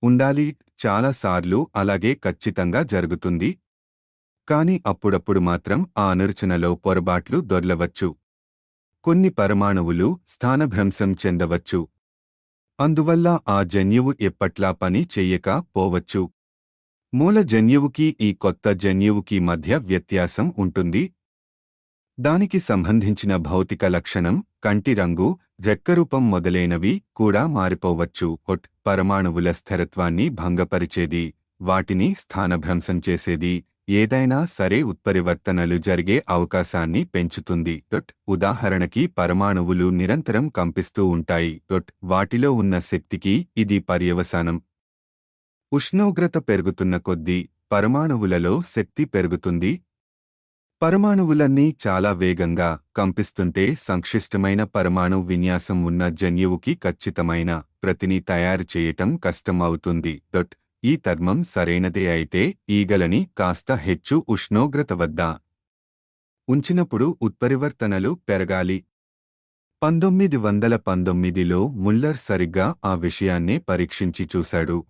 ఉండాలి. చాలాసార్లు అలాగే ఖచ్చితంగా జరుగుతుంది. కాని అప్పుడప్పుడు మాత్రం ఆ అనురచనలో పొరపాట్లు దొర్లవచ్చు. కొన్ని పరమాణువులు స్థానభ్రంశం చెందవచ్చు. అందువల్ల ఆ జన్యువు ఎప్పట్లా పని చెయ్యక పోవచ్చు. మూల జన్యువుకి ఈ కొత్త జన్యువుకి మధ్య వ్యత్యాసం ఉంటుంది. దానికి సంబంధించిన భౌతిక లక్షణం, కంటి రంగు, రెక్కరూపం మొదలైనవి కూడా మారిపోవచ్చు. పరమాణువుల స్థిరత్వాన్ని భంగపరిచేది, వాటిని స్థానభ్రంశం చేసేది ఏదైనా సరే ఉత్పరివర్తనలు జరిగే అవకాశాన్ని పెంచుతుంది. ఉదాహరణకి పరమాణువులు నిరంతరం కంపిస్తూ ఉంటాయి. వాటిలో ఉన్న శక్తికి ఇది పర్యవసానం. ఉష్ణోగ్రత పెరుగుతున్న కొద్దీ పరమాణువులలో శక్తి పెరుగుతుంది. పరమాణువులన్నీ చాలా వేగంగా కంపిస్తుంటే సంక్లిష్టమైన పరమాణు విన్యాసం ఉన్న జన్యువుకి ఖచ్చితమైన ప్రతిని తయారు చేయటం కష్టం అవుతుంది. ఈ ధర్మం సరైనదే అయితే ఈగలని కాస్త హెచ్చు ఉష్ణోగ్రత వద్ద ఉంచినప్పుడు ఉత్పరివర్తనలు పెరగాలి. 1919లో ముల్లర్ సరిగ్గా ఆ విషయాన్నే పరీక్షించి చూశాడు.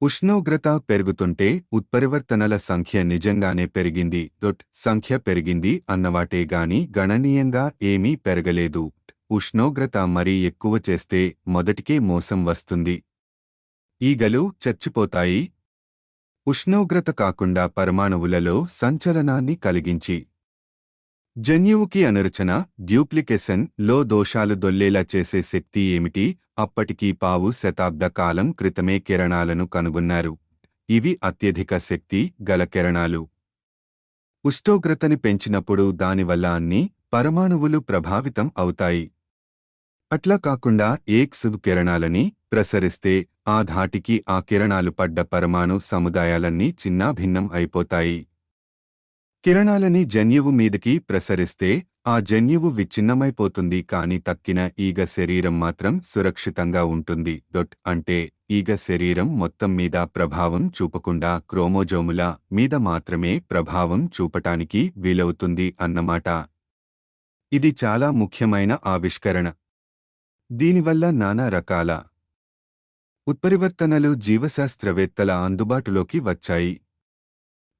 ఉష్ణోగ్రత పెరుగుతుంటే ఉత్పరివర్తనల సంఖ్య నిజంగానే పెరిగింది. సంఖ్య పెరిగింది అన్నవాటేగాని గణనీయంగా ఏమీ పెరగలేదు. ఉష్ణోగ్రత మరీ ఎక్కువ చేస్తే మొదటికే మోసం వస్తుంది. ఈగలు చచ్చిపోతాయి. ఉష్ణోగ్రత కాకుండా పరమాణువులలో సంచలనాన్ని కలిగించి జన్యువుకి అనురచన, డ్యూప్లికేషన్ లో దోషాలు దొల్లేలా చేసే శక్తి ఏమిటి? అప్పటికీ పావు శతాబ్ద కాలం క్రితమే కిరణాలను కనుగొన్నారు. ఇవి అత్యధిక శక్తి గల కిరణాలు. ఉష్ణోగ్రతని పెంచినప్పుడు దానివల్ల అన్ని పరమాణువులు ప్రభావితం అవుతాయి. అట్లా కాకుండా ఎక్స్ కిరణాలని ప్రసరిస్తే ఆ ధాటికి ఆ కిరణాలు పడ్డ పరమాణు సముదాయాలన్నీ చిన్నాభిన్నం అయిపోతాయి. కిరణాలని జన్యువు మీదకి ప్రసరిస్తే ఆ జన్యువు విచ్ఛిన్నమైపోతుంది. కాని తక్కిన ఈగ శరీరం మాత్రం సురక్షితంగా ఉంటుంది. అంటే ఈగ శరీరం మొత్తం మీద ప్రభావం చూపకుండా క్రోమోజోముల మీద మాత్రమే ప్రభావం చూపటానికి వీలవుతుంది అన్నమాట. ఇది చాలా ముఖ్యమైన ఆవిష్కరణ. దీనివల్ల నానా రకాల ఉత్పరివర్తనలు జీవశాస్త్రవేత్తల అందుబాటులోకి వచ్చాయి.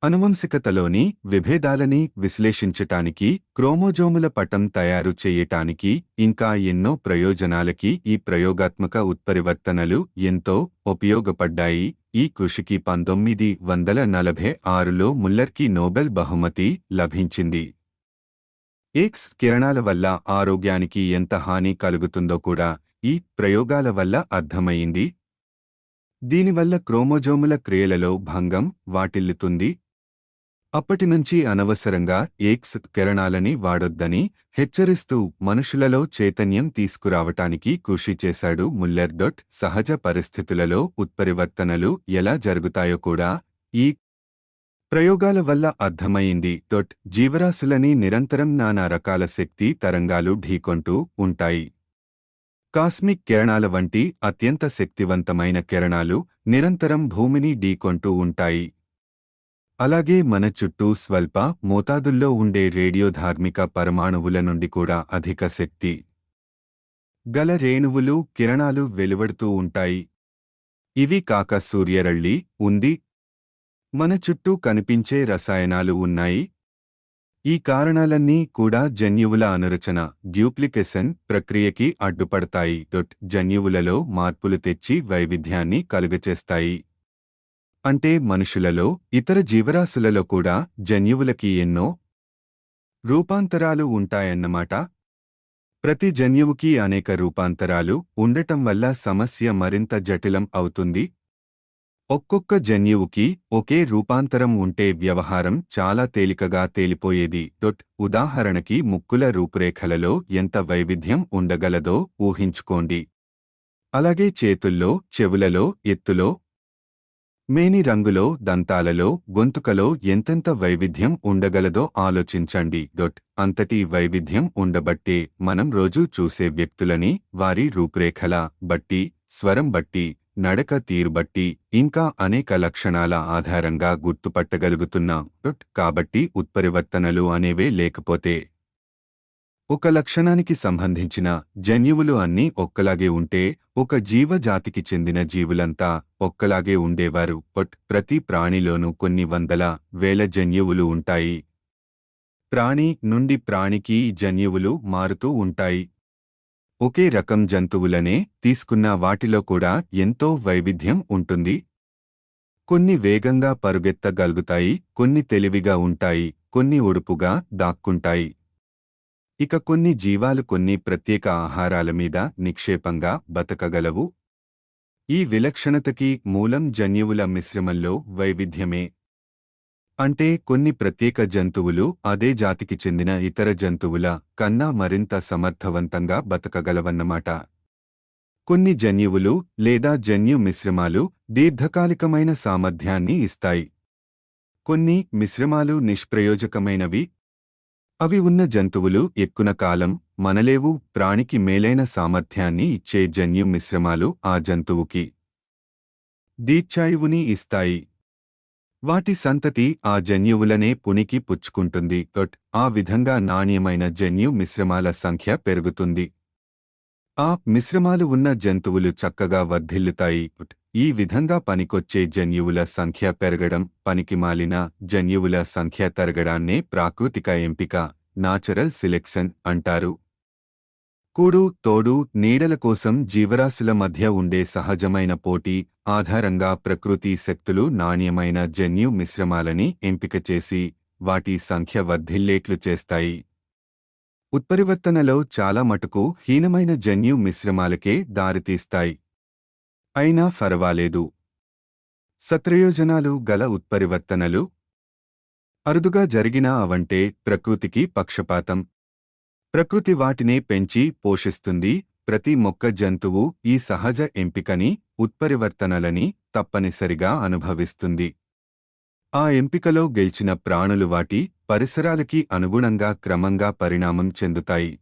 అనువంశికతలోని విభేదాలని విశ్లేషించటానికి, క్రోమోజోముల పటం తయారు చేయటానికి, ఇంకా ఎన్నో ప్రయోజనాలకి ఈ ప్రయోగాత్మక ఉత్పరివర్తనలు ఎంతో ఉపయోగపడ్డాయి. ఈ కృషికి 1946లో ముల్లర్కి నోబెల్ బహుమతి లభించింది. ఎక్స్ కిరణాల వల్ల ఆరోగ్యానికి ఎంత హాని కలుగుతుందో కూడా ఈ ప్రయోగాల వల్ల అర్థమయింది. దీనివల్ల క్రోమోజోముల క్రియలలో భంగం వాటిల్లుతుంది. అప్పటినుంచి అనవసరంగా ఎక్స్ కిరణాలని వాడొద్దని హెచ్చరిస్తూ మనుషులలో చైతన్యం తీసుకురావటానికి కృషి చేశాడు ముల్లర్. సహజ పరిస్థితులలో ఉత్పరివర్తనలు ఎలా జరుగుతాయో కూడా ఈ ప్రయోగాల వల్ల అర్థమయింది. జీవరాశులని నిరంతరం నానా రకాల శక్తి తరంగాలు ఢీకొంటూ ఉంటాయి. కాస్మిక్ కిరణాల వంటి అత్యంత శక్తివంతమైన కిరణాలు నిరంతరం భూమిని ఢీకొంటూ ఉంటాయి. అలాగే మన చుట్టూ స్వల్ప మోతాదుల్లో ఉండే రేడియోధార్మిక పరమాణువుల నుండి కూడా అధిక శక్తి గల రేణువులు, కిరణాలు వెలువడుతూ ఉంటాయి. ఇవి కాక సూర్యరళ్లి ఉంది. మన చుట్టూ కనిపించే రసాయనాలు ఉన్నాయి. ఈ కారణాలన్నీ కూడా జన్యువుల అనురచన, డ్యూప్లికేషన్ ప్రక్రియకి అడ్డుపడతాయి. జన్యువులలో మార్పులు తెచ్చి వైవిధ్యాన్ని కలుగచేస్తాయి. అంటే మనుషులలో, ఇతర జీవరాశులలో కూడా జన్యువులకి ఎన్నో రూపాంతరాలు ఉంటాయన్నమాట. ప్రతి జన్యువుకి అనేక రూపాంతరాలు ఉండటం వల్ల సమస్య మరింత జటిలం అవుతుంది. ఒక్కొక్క జన్యువుకి ఒకే రూపాంతరం ఉంటే వ్యవహారం చాలా తేలికగా తేలిపోయేది. ఉదాహరణకి ముక్కుల రూపురేఖలలో ఎంత వైవిధ్యం ఉండగలదో ఊహించుకోండి. అలాగే చేతుల్లో, చెవులలో, ఎత్తులో, మేని రంగులో, దంతాలలో, గొంతుకలో ఎంతెంత వైవిధ్యం ఉండగలదో ఆలోచించండి. అంతటి వైవిధ్యం ఉండబట్టే మనం రోజూ చూసే వ్యక్తులని వారి రూపురేఖల బట్టి, స్వరం బట్టి, నడక తీరుబట్టి, ఇంకా అనేక లక్షణాల ఆధారంగా గుర్తుపట్టగలుగుతున్నాం. కాబట్టి ఉత్పరివర్తనలు అనేవే లేకపోతే ఒక లక్షణానికి సంబంధించిన జన్యువులు అన్నీ ఒక్కలాగే ఉంటే ఒక జీవజాతికి చెందిన జీవులంతా ఒక్కలాగే ఉండేవారు. ప్రతి ప్రాణిలోనూ కొన్ని వందల వేల జన్యువులు ఉంటాయి. ప్రాణి నుండి ప్రాణికి జన్యువులు మారుతూ ఉంటాయి. ఒకే రకం జంతువులనే తీసుకున్న వాటిలో కూడా ఎంతో వైవిధ్యం ఉంటుంది. కొన్ని వేగంగా పరుగెత్తగలుగుతాయి, కొన్ని తెలివిగా ఉంటాయి, కొన్ని ఒడుపుగా దాక్కుంటాయి. ఇక కొన్ని జీవాలు కొన్ని ప్రత్యేక ఆహారాల మీద నిక్షేపంగా బతకగలవు. ఈ విలక్షణతకి మూలం జన్యువుల మిశ్రమంలో వైవిధ్యమే. అంటే కొన్ని ప్రత్యేక జంతువులు అదే జాతికి చెందిన ఇతర జంతువుల కన్నా మరింత సమర్థవంతంగా బతకగలవన్నమాట. కొన్ని జన్యువులు లేదా జన్యు మిశ్రమాలు దీర్ఘకాలికమైన సామర్థ్యాన్ని ఇస్తాయి. కొన్ని మిశ్రమాలు నిష్ప్రయోజకమైనవి. అవి ఉన్న జంతువులు ఎక్కువ కాలం మనలేవు. ప్రాణికి మేలైన సామర్థ్యాన్ని ఇచ్చే జన్యు మిశ్రమాలు ఆ జంతువుకి దీర్ఘాయువుని ఇస్తాయి. వాటి సంతతి ఆ జన్యువులనే పునికి పుచ్చుకుంటుంది. ఆ విధంగా నాణ్యమైన జన్యు మిశ్రమాల సంఖ్య పెరుగుతుంది. ఆ మిశ్రమాలు ఉన్న జంతువులు చక్కగా వర్ధిల్లుతాయి. ఈ విధంగా పనికొచ్చే జన్యువుల సంఖ్య పెరగడం, పనికిమాలిన జన్యువుల సంఖ్య తరగడాన్నే ప్రాకృతిక ఎంపిక, నాచురల్ సెలెక్షన్ అంటారు. కూడు, తోడు, నీడల కోసం జీవరాశుల మధ్య ఉండే సహజమైన పోటీ ఆధారంగా ప్రకృతి శక్తులు నాణ్యమైన జన్యు మిశ్రమాలని ఎంపిక చేసి వాటి సంఖ్య వర్ధిల్లేట్లు చేస్తాయి. ఉత్పరివర్తనలో చాలా మటుకు హీనమైన జన్యు మిశ్రమాలకే దారితీస్తాయి. అయినా ఫరవాలేదు. సత్ప్రయోజనాలు గల ఉత్పరివర్తనలు అరుదుగా జరిగినా అవంటే ప్రకృతికి పక్షపాతం. ప్రకృతి వాటినే పెంచి పోషిస్తుంది. ప్రతి మొక్క జంతువు ఈ సహజ ఎంపికని, ఉత్పరివర్తనలని తప్పనిసరిగా అనుభవిస్తుంది. ఆ ఎంపికలో గెలిచిన ప్రాణులు వాటి పరిసరాలకి అనుగుణంగా క్రమంగా పరిణామం చెందుతాయి.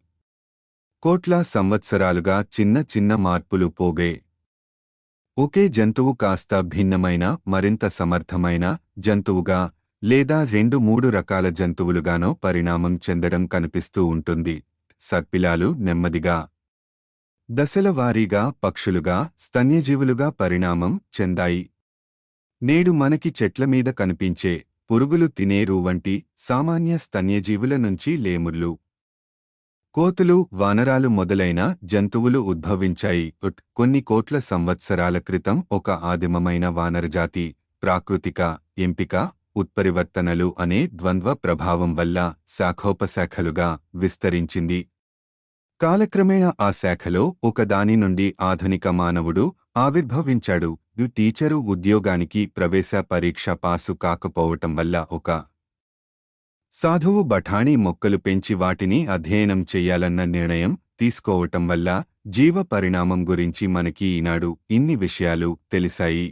కోట్ల సంవత్సరాలుగా చిన్న చిన్న మార్పులు పోగే ఒకే జంతువు కాస్త భిన్నమైన మరింత సమర్థమైన జంతువుగా లేదా 2-3 రకాల జంతువులుగానో పరిణామం చెందడం కనిపిస్తూ ఉంటుంది. సర్పిలాలు నెమ్మదిగా దశల వారీగా పక్షులుగా, స్తన్యజీవులుగా పరిణామం చెందాయి. నేడు మనకి చెట్లమీద కనిపించే పురుగులు తినేరు వంటి సామాన్య స్తన్యజీవుల నుంచి లేముర్లు, కోతులు, వానరాలు మొదలైన జంతువులు ఉద్భవించాయి. కొన్ని కోట్ల సంవత్సరాల క్రితం ఒక ఆదిమమైన వానరజాతి ప్రాకృతిక ఎంపిక, ఉత్పరివర్తనలు అనే ద్వంద్వ ప్రభావం వల్ల శాఖోపశాఖలుగా విస్తరించింది. కాలక్రమేణా ఆ శాఖలో ఒకదాని నుండి ఆధునిక మానవుడు ఆవిర్భవించాడు. టీచరు ఉద్యోగానికి ప్రవేశ పరీక్ష పాసు కాకపోవటం వల్ల ఒక సాధువు బఠాణీ మొక్కలు పెంచి వాటిని అధ్యయనం చెయ్యాలన్న నిర్ణయం తీసుకోవటం వల్ల జీవ పరిణామం గురించి మనకి ఈనాడు ఇన్ని విషయాలు తెలిసాయి.